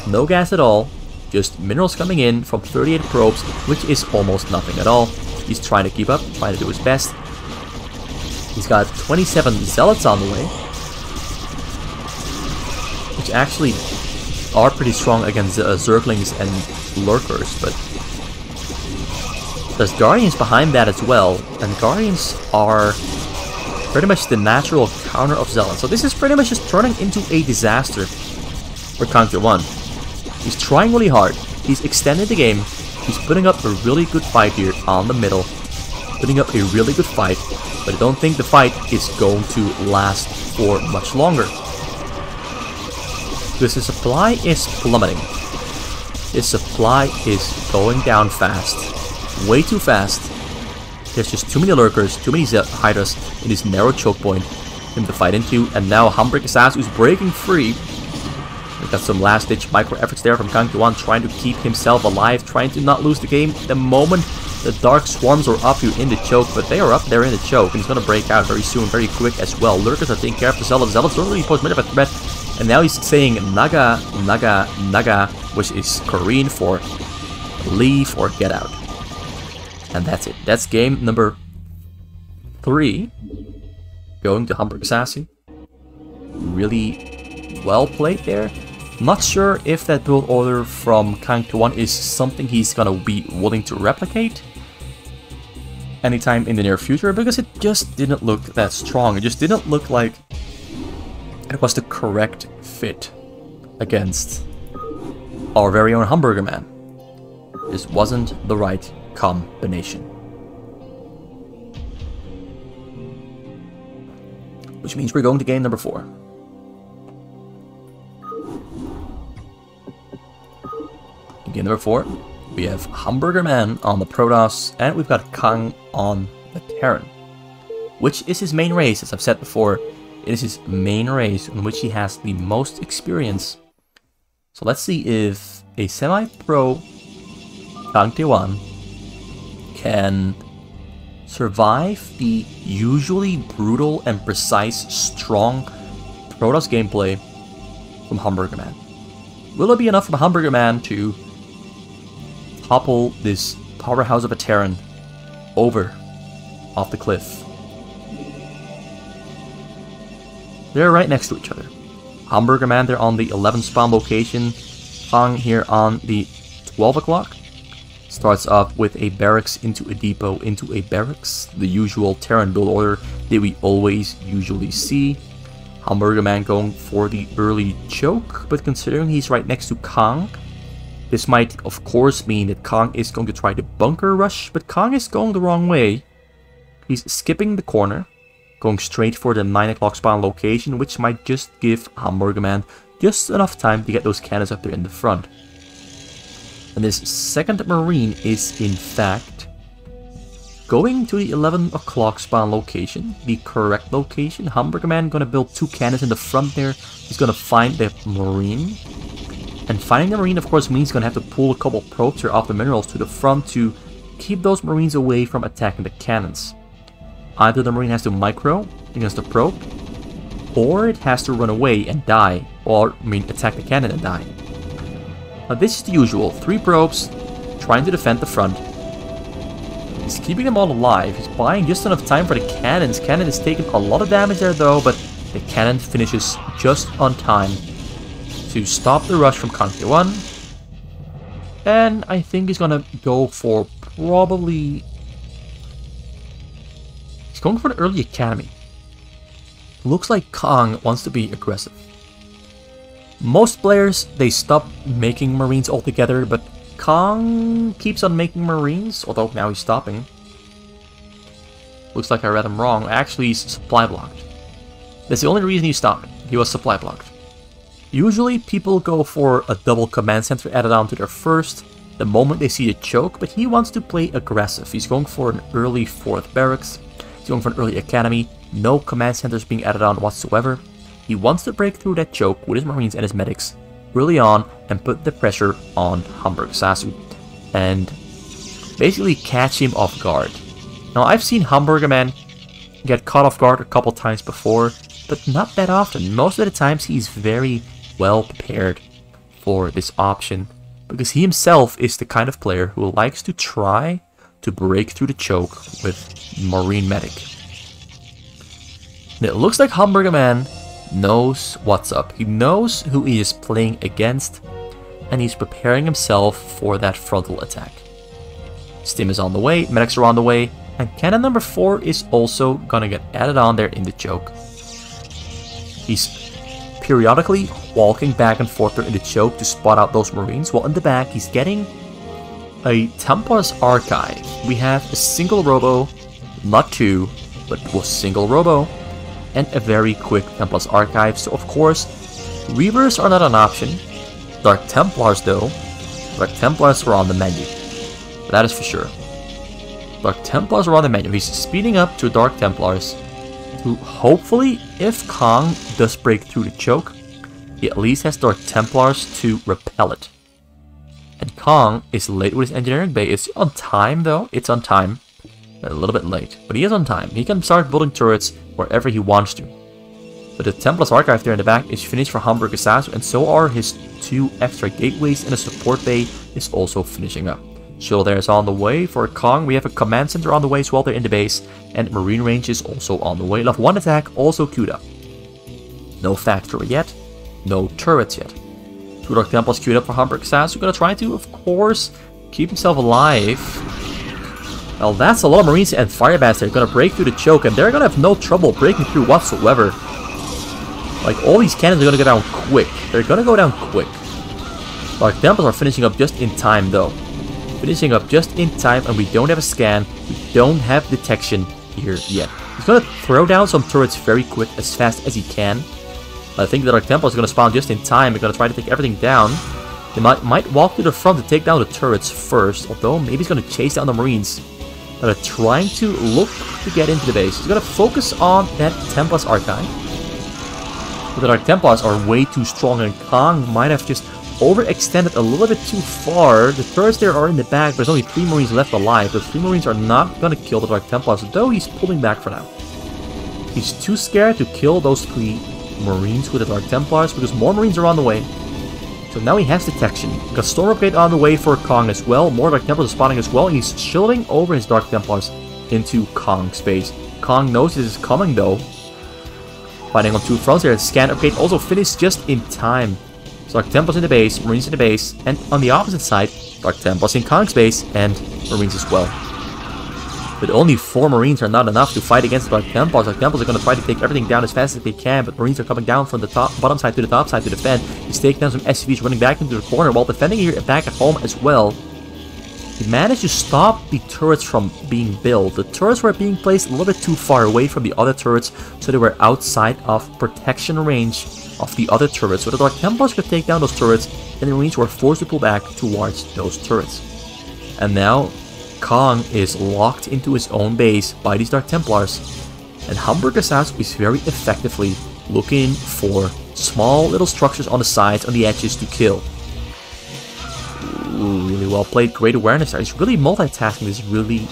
A: No gas at all. Just minerals coming in from 38 probes, which is almost nothing at all. He's trying to keep up, trying to do his best. He's got 27 Zealots on the way, which actually are pretty strong against Zerglings and Lurkers, but there's Guardians behind that as well, and Guardians are pretty much the natural counter of Zealots. So this is pretty much just turning into a disaster for Kang. He's trying really hard, he's extending the game, he's putting up a really good fight here on the middle, putting up a really good fight, but I don't think the fight is going to last for much longer. Because his supply is plummeting. His supply is going down fast. Way too fast. There's just too many Lurkers, too many Hydras in this narrow choke point for him to fight into, and now HamburgerSasu is breaking free. We've got some last-ditch micro efforts there from Kang trying to keep himself alive, trying to not lose the game. The moment the Dark Swarms are up here in the choke, but they are up there in the choke, and he's going to break out very soon, very quick as well. Lurkers are taking care of the Zealots. Zealots don't really pose much of a threat, and now he's saying Naga, Naga, Naga, which is Korean for leave or get out. And that's it. That's game number 3. going to HamburgerSasu. Really well played there. Not sure if that build order from Kang to 1 is something he's gonna be willing to replicate anytime in the near future, because it just didn't look that strong. It just didn't look like it was the correct fit against our very own Hamburger Man. This wasn't the right combination. Which means we're going to game number 4. In game number 4, we have Hamburger Man on the Protoss, and we've got Kang on the Terran. Which is his main race, as I've said before. It is his main race in which he has the most experience. So let's see if a semi-pro Kang T1 can survive the usually brutal and precise, strong Protoss gameplay from Hamburger Man. Will it be enough from Hamburger Man to topple this powerhouse of a Terran over off the cliff? They're right next to each other. Hamburger Man there on the 11 spawn location. Kang here on the 12 o'clock. Starts off with a barracks into a depot into a barracks. The usual Terran build order that we always usually see. Hamburger Man going for the early choke, but considering he's right next to Kang, this might of course mean that Kang is going to try to bunker rush, but Kang is going the wrong way. He's skipping the corner, going straight for the 9 o'clock spawn location, which might just give Hamburger Man just enough time to get those cannons up there in the front. And this second Marine is in fact going to the 11 o'clock spawn location, the correct location. Hamburger Man gonna build 2 cannons in the front there. He's gonna find the Marine. And finding the Marine of course means he's gonna have to pull a couple probes here off the minerals to the front to keep those Marines away from attacking the cannons. Either the Marine has to micro against the probe, or it has to run away and die, or attack the cannon and die. Now this is the usual, 3 probes trying to defend the front. He's keeping them all alive, he's buying just enough time for the cannons. Cannon is taking a lot of damage there though, but the cannon finishes just on time to stop the rush from Kang T1. And I think he's gonna go for probably... He's going for an early academy. Looks like Kang wants to be aggressive. Most players, they stop making Marines altogether, but Kang keeps on making Marines, although now he's stopping. Looks like I read him wrong. Actually, he's supply blocked. That's the only reason he's stopping. He was supply blocked. Usually, people go for a double command center added on to their first the moment they see a choke, but he wants to play aggressive. He's going for an early 4th barracks. He's going for an early academy. No command centers being added on whatsoever. He wants to break through that choke with his Marines and his medics early on and put the pressure on HamburgerSasu and basically catch him off guard. Now I've seen Hamburger Man get caught off guard a couple times before, but not that often. Most of the times he's very well prepared for this option because he himself is the kind of player who likes to try to break through the choke with Marine medic. And it looks like Hamburger Man knows what's up. He knows who he is playing against, and he's preparing himself for that frontal attack. Stim is on the way, medics are on the way, and cannon number 4 is also gonna get added on there in the choke. He's periodically walking back and forth there in the choke to spot out those Marines, while in the back he's getting a Templar's Archive. We have a single robo, not 2, but a single robo, and a very quick Templar's Archive. So of course, Reavers are not an option. Dark Templars though, Dark Templars are on the menu. That is for sure. Dark Templars are on the menu. He's speeding up to Dark Templars to hopefully, if Kang does break through the choke, he at least has Dark Templars to repel it. And Kang is late with his engineering bay. It's on time though, it's on time. A little bit late, but he is on time. He can start building turrets wherever he wants to. But the Templar's Archive there in the back is finished for HamburgerSasu, and so are his 2 extra gateways, and the support bay is also finishing up. Shuttle there is on the way for Kang. We have a command center on the way as well there in the base. And Marine range is also on the way. Level 1 attack also queued up. No factory yet. No turrets yet. 2 Dark Temples queued up for HamburgerSasu. Gonna try to, of course, keep himself alive. Well, that's a lot of Marines and Firebats. They're gonna break through the choke, and they're gonna have no trouble breaking through whatsoever. Like, all these cannons are gonna go down quick. They're gonna go down quick. Dark Temples are finishing up just in time, though. Finishing up just in time, and we don't have a scan. We don't have detection here yet. He's gonna throw down some turrets very quick, as fast as he can. I think the Dark Templars are gonna spawn just in time. They're gonna try to take everything down. They might walk to the front to take down the turrets first, although maybe he's gonna chase down the Marines that are trying to look to get into the base. He's gonna focus on that Templars archive. But the Dark Templars are way too strong, and Kang might have just overextended a little bit too far. The turrets there are in the back, but there's only 3 Marines left alive. The 3 Marines are not gonna kill the Dark Templars, though he's pulling back for now. He's too scared to kill those 3 Marines with the Dark Templars, because more Marines are on the way. So now he has detection. Got Storm Upgrade on the way for Kang as well. More Dark Templars are spawning as well, and he's shielding over his Dark Templars into Kang's base. Kang knows this is coming though. Fighting on 2 fronts here. Scan Upgrade also finished just in time. So Dark Templars in the base, Marines in the base, and on the opposite side, Dark Templars in Kang's base and Marines as well. But only 4 Marines are not enough to fight against the Dark Templars. Dark Templars are going to try to take everything down as fast as they can, but Marines are coming down from the bottom side to the top side to defend. He's taking down some SCVs, running back into the corner while defending here back at home as well. He managed to stop the turrets from being built. The turrets were being placed a little bit too far away from the other turrets, so they were outside of protection range of the other turrets. So the Dark Templars could take down those turrets, and the Marines were forced to pull back towards those turrets. And now Kang is locked into his own base by these Dark Templars, and HamburgerSasu is very effectively looking for small little structures on the sides, on the edges to kill. Ooh, really well played, great awareness there. He's really multitasking this really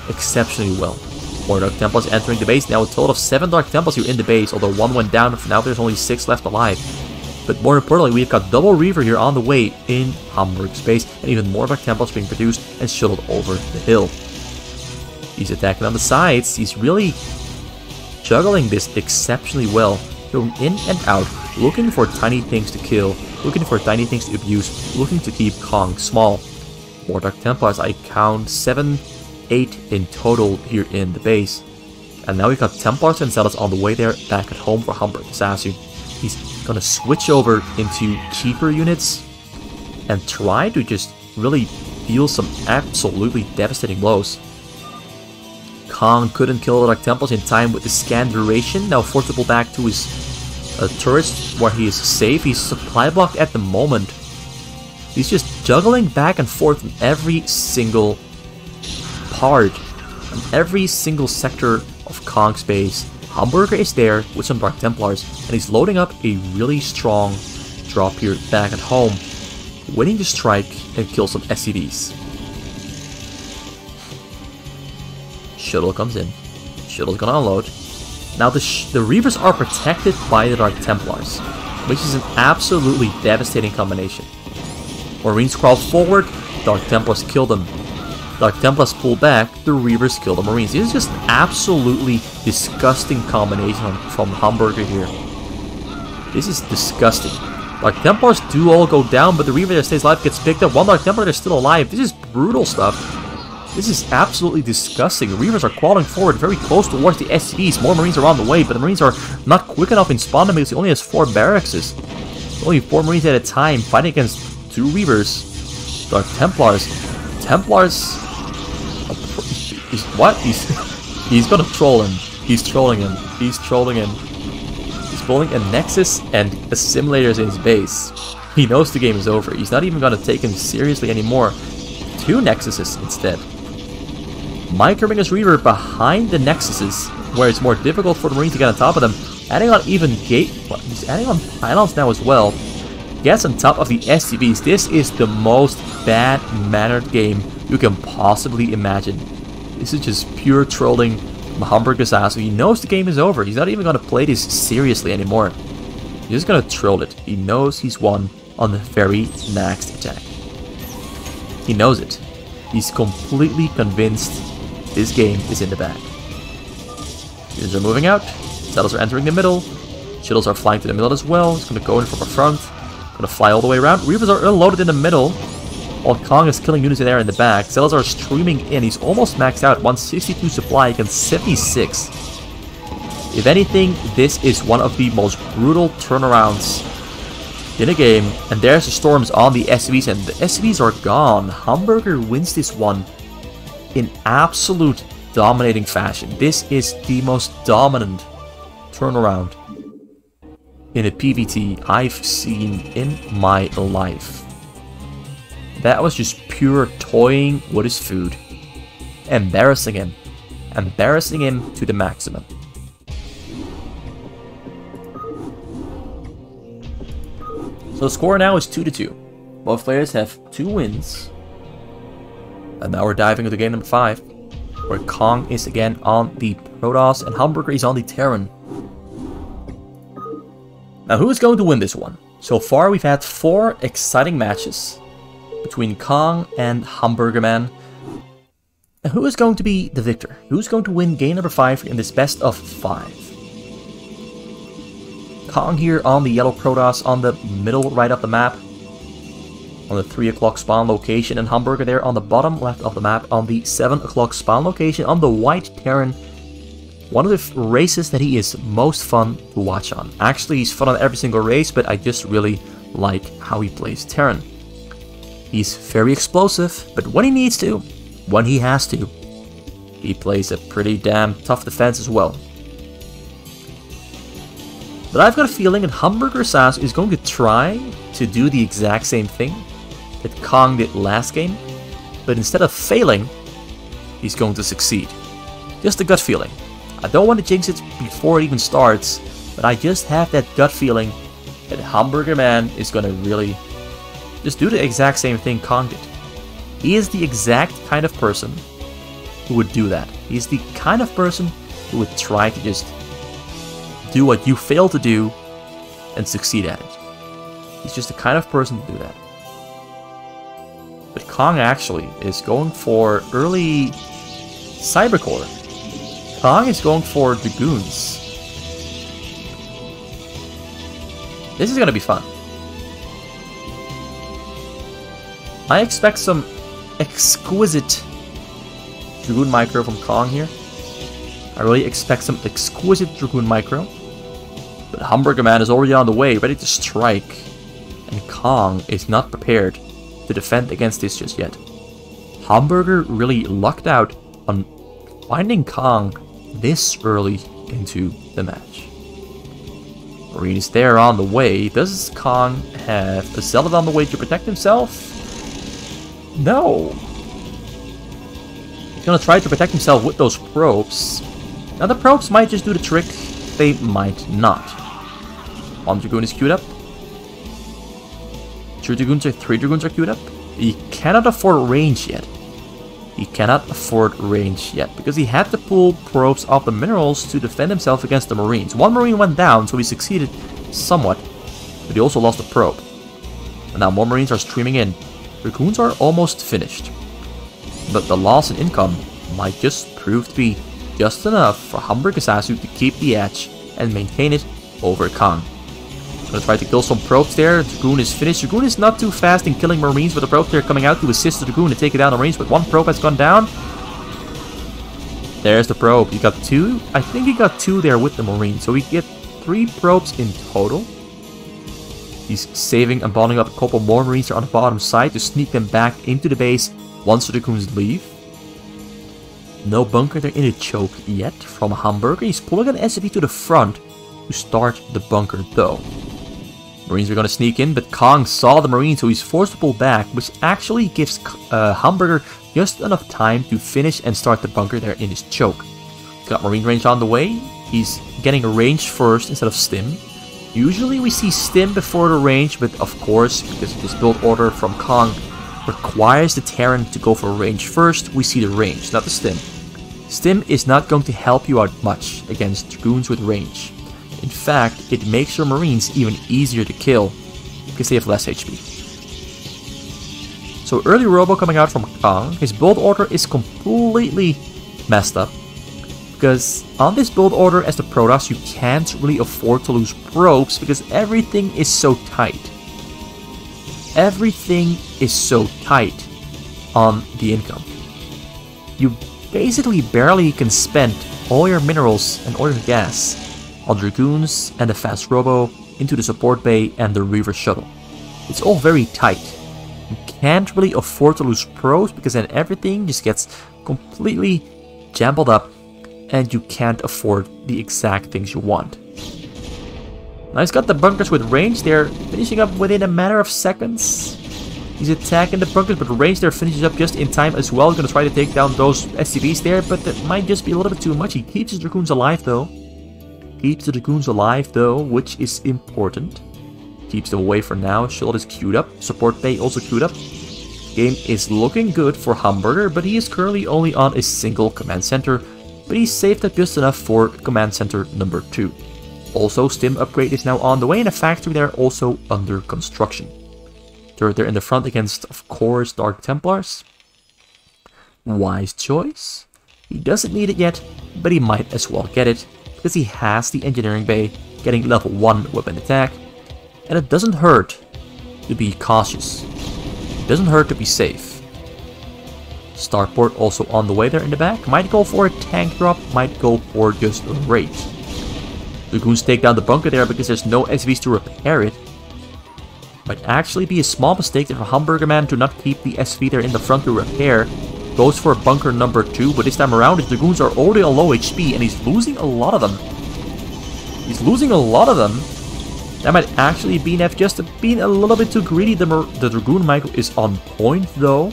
A: exceptionally well. More Dark Templars entering the base, now a total of 7 Dark Templars here in the base, although 1 went down, for now there's only 6 left alive. But more importantly, we've got double Reaver here on the way in Hamburg's base, and even more Dark Templars being produced and shuttled over the hill. He's attacking on the sides. He's really juggling this exceptionally well, going in and out, looking for tiny things to kill, looking for tiny things to abuse, looking to keep Kang small. More Dark Templars, I count 7, 8 in total here in the base. And now we've got Templars and Zealots on the way there, back at home for HamburgerSasu. He's gonna switch over into Keeper units and try to just really deal some absolutely devastating blows. Kang couldn't kill the Dark Templars in time with the scan duration, now forced to pull back to his turrets where he is safe. He's supply blocked at the moment. He's just juggling back and forth in every single part, in every single sector of Kang's base. Hamburger is there with some Dark Templars, and he's loading up a really strong drop here back at home, waiting to strike and kill some SCVs. Shuttle comes in. Shuttle's gonna unload. Now the Reavers are protected by the Dark Templars, which is an absolutely devastating combination. Marines crawl forward, Dark Templars kill them. Dark Templars pull back, the Reavers kill the Marines. This is just an absolutely disgusting combination from Hamburger here. This is disgusting. Dark Templars do all go down, but the Reaver that stays alive gets picked up. 1 Dark Templar is still alive. This is brutal stuff. This is absolutely disgusting. The Reavers are crawling forward very close towards the SCVs. More Marines are on the way, but the Marines are not quick enough in spawning because he only has 4 barracks. Only 4 Marines at a time fighting against 2 Reavers. Dark Templars. Templars. What? He's gonna troll him. He's trolling him. He's trolling him. He's pulling a Nexus and assimilators in his base. He knows the game is over. He's not even gonna take him seriously anymore. 2 Nexuses instead. Microing his Reaver behind the Nexuses, where it's more difficult for the Marines to get on top of them. Adding on even gate. He's adding on pylons now as well. Gets on top of the SCVs. This is the most bad-mannered game you can possibly imagine. This is just pure trolling from HamburgerSasu. He knows the game is over. He's not even going to play this seriously anymore. He's just going to troll it. He knows he's won on the very next attack. He knows it. He's completely convinced this game is in the bag. Units are moving out. Settlers are entering the middle. Shittles are flying to the middle as well. He's going to go in from the front. Going to fly all the way around. Reavers are unloaded in the middle. While Kang is killing units in there in the back. Settlers are streaming in. He's almost maxed out. 162 supply against 76. If anything, this is one of the most brutal turnarounds in a game. And there's the storms on the SCVs, and the SCVs are gone. Hamburger wins this one in absolute dominating fashion. This is the most dominant turnaround in a PvT I've seen in my life. That was just pure toying with his food. Embarrassing him. Embarrassing him to the maximum. So the score now is 2-2. Both players have 2 wins. And now we're diving into game number 5. Where Kang is again on the Protoss and Hamburger is on the Terran. Now who is going to win this one? So far we've had 4 exciting matches between Kang and Hamburger Man. And who is going to be the victor? Who's going to win game number 5 in this best of 5? Kang here on the yellow Protoss on the middle right of the map. On the 3 o'clock spawn location, and Hamburger there on the bottom left of the map on the 7 o'clock spawn location on the white Terran. One of the races that he is most fun to watch on. Actually, he's fun on every single race, but I just really like how he plays Terran. He's very explosive, but when he needs to, when he has to, he plays a pretty damn tough defense as well. But I've got a feeling that HamburgerSasu is going to try to do the exact same thing that Kang did last game, but instead of failing, he's going to succeed. Just a gut feeling. I don't want to jinx it before it even starts, but I just have that gut feeling that Hamburger Man is going to really just do the exact same thing Kang did. He is the exact kind of person who would do that. He's the kind of person who would try to just do what you fail to do and succeed at it. He's just the kind of person to do that. But Kang actually is going for early Cybercore. Kang is going for Dragoons. This is going to be fun. I expect some exquisite Dragoon Micro from Kang here. I really expect some exquisite Dragoon Micro. But Hamburger Man is already on the way, ready to strike. And Kang is not prepared to defend against this just yet. Hamburger really lucked out on finding Kang this early into the match. Marine is there on the way. Does Kang have a Zealot on the way to protect himself? No. He's gonna try to protect himself with those probes. Now the probes might just do the trick. They might not. One Dragoon is queued up. 3 Dragoons are queued up. He cannot afford range yet. He cannot afford range yet, because he had to pull probes off the minerals to defend himself against the Marines. One Marine went down, so he succeeded somewhat, but he also lost a probe. And now more Marines are streaming in. Dragoons are almost finished. But the loss in income might just prove to be just enough for HamburgerSasu to keep the edge and maintain it over Kang. Gonna try to kill some probes there. Dragoon is finished. Dragoon is not too fast in killing Marines, but the probe there coming out to assist the Dragoon to take it down on range. But one probe has gone down. There's the probe. He got 2. I think he got 2 there with the Marine. So we get 3 probes in total. He's saving and bonding up a couple more Marines on the bottom side to sneak them back into the base once the Dragoons leave. No bunker there in a choke yet from Hamburger. He's pulling an SCV to the front to start the bunker though. Marines are going to sneak in, but Kang saw the Marine, so he's forced to pull back, which actually gives Hamburger just enough time to finish and start the bunker there in his choke. He's got Marine range on the way. He's getting a range first instead of stim. Usually we see stim before the range, but of course, because this build order from Kang requires the Terran to go for range first, we see the range, not the stim. Stim is not going to help you out much against Dragoons with range. In fact, it makes your Marines even easier to kill because they have less HP. So early robo coming out from Kang. His build order is completely messed up. Because on this build order as the Protoss, you can't really afford to lose probes because everything is so tight. Everything is so tight on the income. You basically barely can spend all your minerals and all your gas on Dragoons and the fast robo into the support bay and the Reaver shuttle. It's all very tight. You can't really afford to lose probes because then everything just gets completely jumbled up and you can't afford the exact things you want. Now he's got the bunkers with range. They're finishing up within a matter of seconds. He's attacking the bunkers, but range there finishes up just in time as well. He's going to try to take down those SCVs there, but that might just be a little bit too much. He keeps his Dragoons alive though. Keeps the Dragoons alive though, which is important. Keeps them away for now. Shield is queued up. Support bay also queued up. Game is looking good for Hamburger, but he is currently only on a single command center. But he's saved up just enough for command center number 2. Also, stim upgrade is now on the way, and a factory there also under construction. Turret there in the front against, of course, Dark Templars. Wise choice. He doesn't need it yet, but he might as well get it, because he has the engineering bay getting level 1 weapon attack. And it doesn't hurt to be cautious. It doesn't hurt to be safe. Starport also on the way there in the back. Might go for a tank drop, might go for just a raid. Dragoons take down the bunker there because there's no SVs to repair it. Might actually be a small mistake for Hamburger Man to not keep the SV there in the front to repair. Goes for bunker number 2, but this time around his Dragoons are already on low HP and he's losing a lot of them. He's losing a lot of them. That might actually be enough just to being a little bit too greedy. The Dragoon Michael is on point though.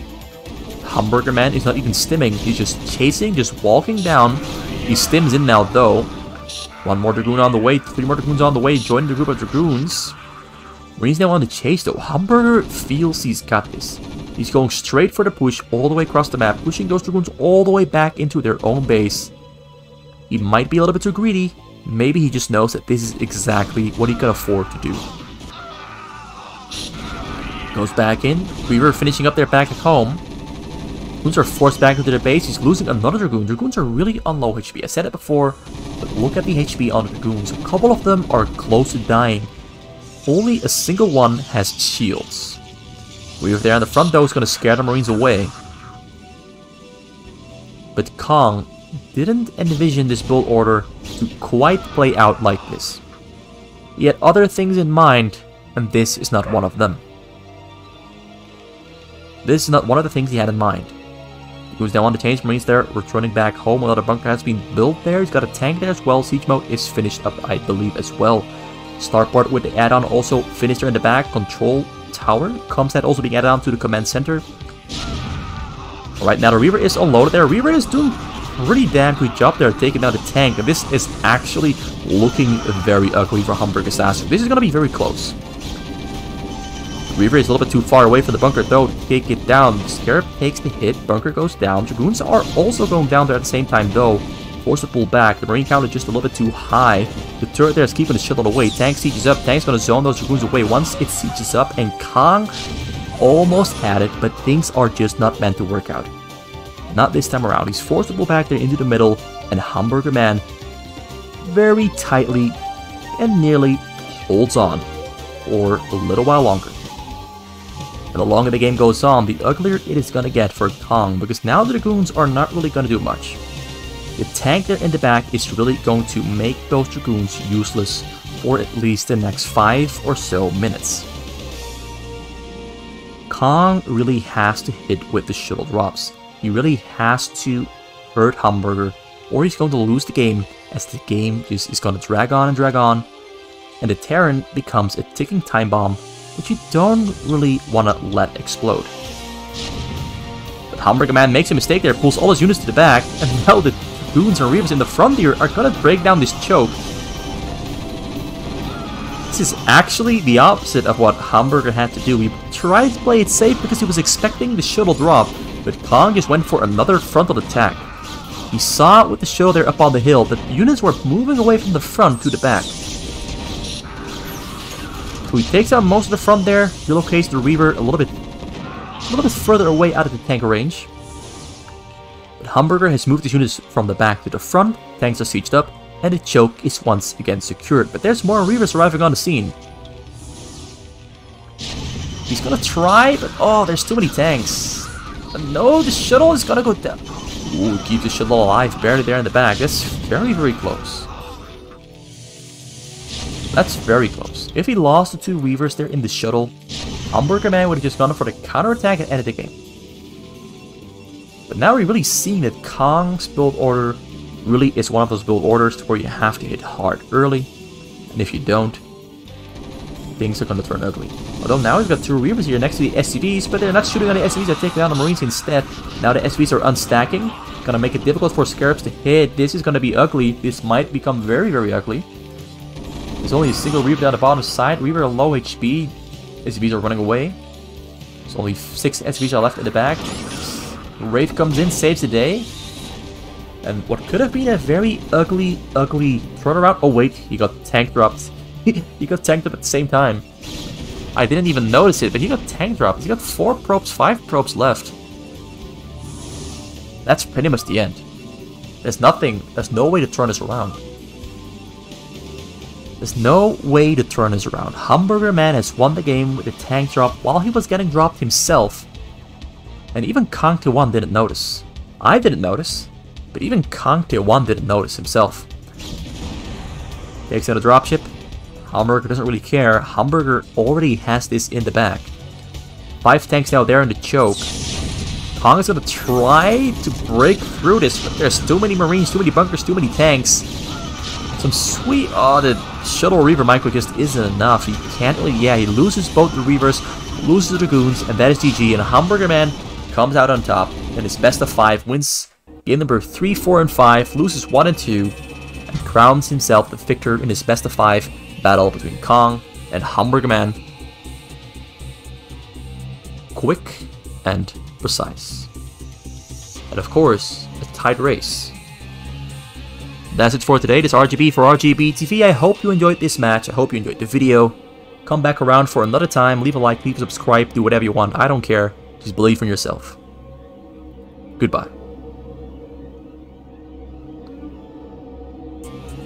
A: Hamburger Man is not even stimming, he's just chasing, just walking down. He stims in now though. One more Dragoon on the way, 3 more Dragoons on the way, joining the group of Dragoons. Marines now on the chase though. Hamburger feels he's got this. He's going straight for the push all the way across the map, pushing those Dragoons all the way back into their own base. He might be a little bit too greedy. Maybe he just knows that this is exactly what he can afford to do. Goes back in. Reaver finishing up their back at home. Dragoons are forced back into their base. He's losing another Dragoon. Dragoons are really on low HP. I said it before, but look at the HP on the Dragoons. A couple of them are close to dying. Only a single one has shields. Weaver there on the front though is going to scare the Marines away. But Kang didn't envision this build order to quite play out like this. He had other things in mind, and this is not one of them. This is not one of the things he had in mind. He was now on the change. Marines there, returning back home. Another bunker has been built there. He's got a tank there as well. Siege mode is finished up, I believe, as well. Starport with the add-on also finished there in the back. Control tower. Comstat also being added on to the command center. Alright, now the Reaver is unloaded there. Reaver is doing a pretty damn good job there taking down the tank. And this is actually looking very ugly for HamburgerSasu. This is going to be very close. Reaver is a little bit too far away from the bunker though to take it down. Scarab takes the hit, bunker goes down. Dragoons are also going down there at the same time though. Forced to pull back. The Marine count is just a little bit too high. The turret there is keeping the shuttle away. Tank sieges up. Tank's going to zone those Dragoons away once it sieges up. And Kang almost had it, but things are just not meant to work out. Not this time around. He's forced to pull back there into the middle. And Hamburger Man very tightly and nearly holds on for a little while longer. And the longer the game goes on, the uglier it is going to get for Kang, because now the Dragoons are not really going to do much. The tank there in the back is really going to make those Dragoons useless for at least the next 5 or so minutes. Kang really has to hit with the shuttle drops. He really has to hurt Hamburger, or he's going to lose the game, as the game just is going to drag on, and the Terran becomes a ticking time bomb which you don't really want to let explode. But Hamburger Man makes a mistake there, pulls all his units to the back, and now the Dragoons and Reavers in the front here are going to break down this choke. This is actually the opposite of what Hamburger had to do. He tried to play it safe because he was expecting the shuttle drop, but Kang just went for another frontal attack. He saw with the shuttle there up on the hill that the units were moving away from the front to the back. So he takes out most of the front there, relocates the Reaver a little bit little bit further away out of the tank range. But Hamburger has moved his units from the back to the front, tanks are sieged up, and the choke is once again secured. But there's more Reavers arriving on the scene. He's gonna try, but oh, there's too many tanks. But no, the shuttle is gonna go down. Ooh, keep the shuttle alive, barely there in the back. That's very, very close. That's very close. If he lost the 2 Reavers there in the shuttle, Hamburger Man would have just gone for the counterattack and ended the game. But now we're really seeing that Kang's build order really is one of those build orders where you have to hit hard early, and if you don't, things are going to turn ugly. Although now we've got 2 Reavers here next to the SCVs, but they're not shooting on the SCVs, they're taking down the Marines instead. Now the SCVs are unstacking, gonna make it difficult for Scarabs to hit. This is gonna be ugly. This might become very, very ugly. There's only a single Reaver down the bottom side. Reaver low HP. SCVs are running away. There's only 6 SCVs are left in the back. Wraith comes in, saves the day. And what could have been a very ugly, ugly turnaround. Oh wait, he got tank dropped. He got tank dropped at the same time. I didn't even notice it, but he got tank dropped. He got 4 probes, 5 probes left. That's pretty much the end. There's no way to turn this around. There's no way to turn this around. Hamburger Man has won the game with a tank drop while he was getting dropped himself. And even Kang T1 didn't notice. I didn't notice, but even Kang T1 didn't notice himself. Takes out a dropship. Hamburger doesn't really care. Hamburger already has this in the bag. 5 tanks now there in the choke. Kang is gonna try to break through this, but there's too many Marines, too many bunkers, too many tanks. Some sweet... Oh, the shuttle Reaver micro just isn't enough. He can't really... Yeah, he loses both the Reavers, loses the Dragoons, and that is GG. And Hamburger Man comes out on top in his best of 5, wins game number 3, 4, and 5, loses 1 and 2, and crowns himself the victor in his best of 5 battle between Kang and Hamburger Man. Quick and precise. And of course, a tight race. That's it for today. This is RGB for RGB TV. I hope you enjoyed this match. I hope you enjoyed the video. Come back around for another time. Leave a like, leave a subscribe, do whatever you want. I don't care. Just believe in yourself. Goodbye.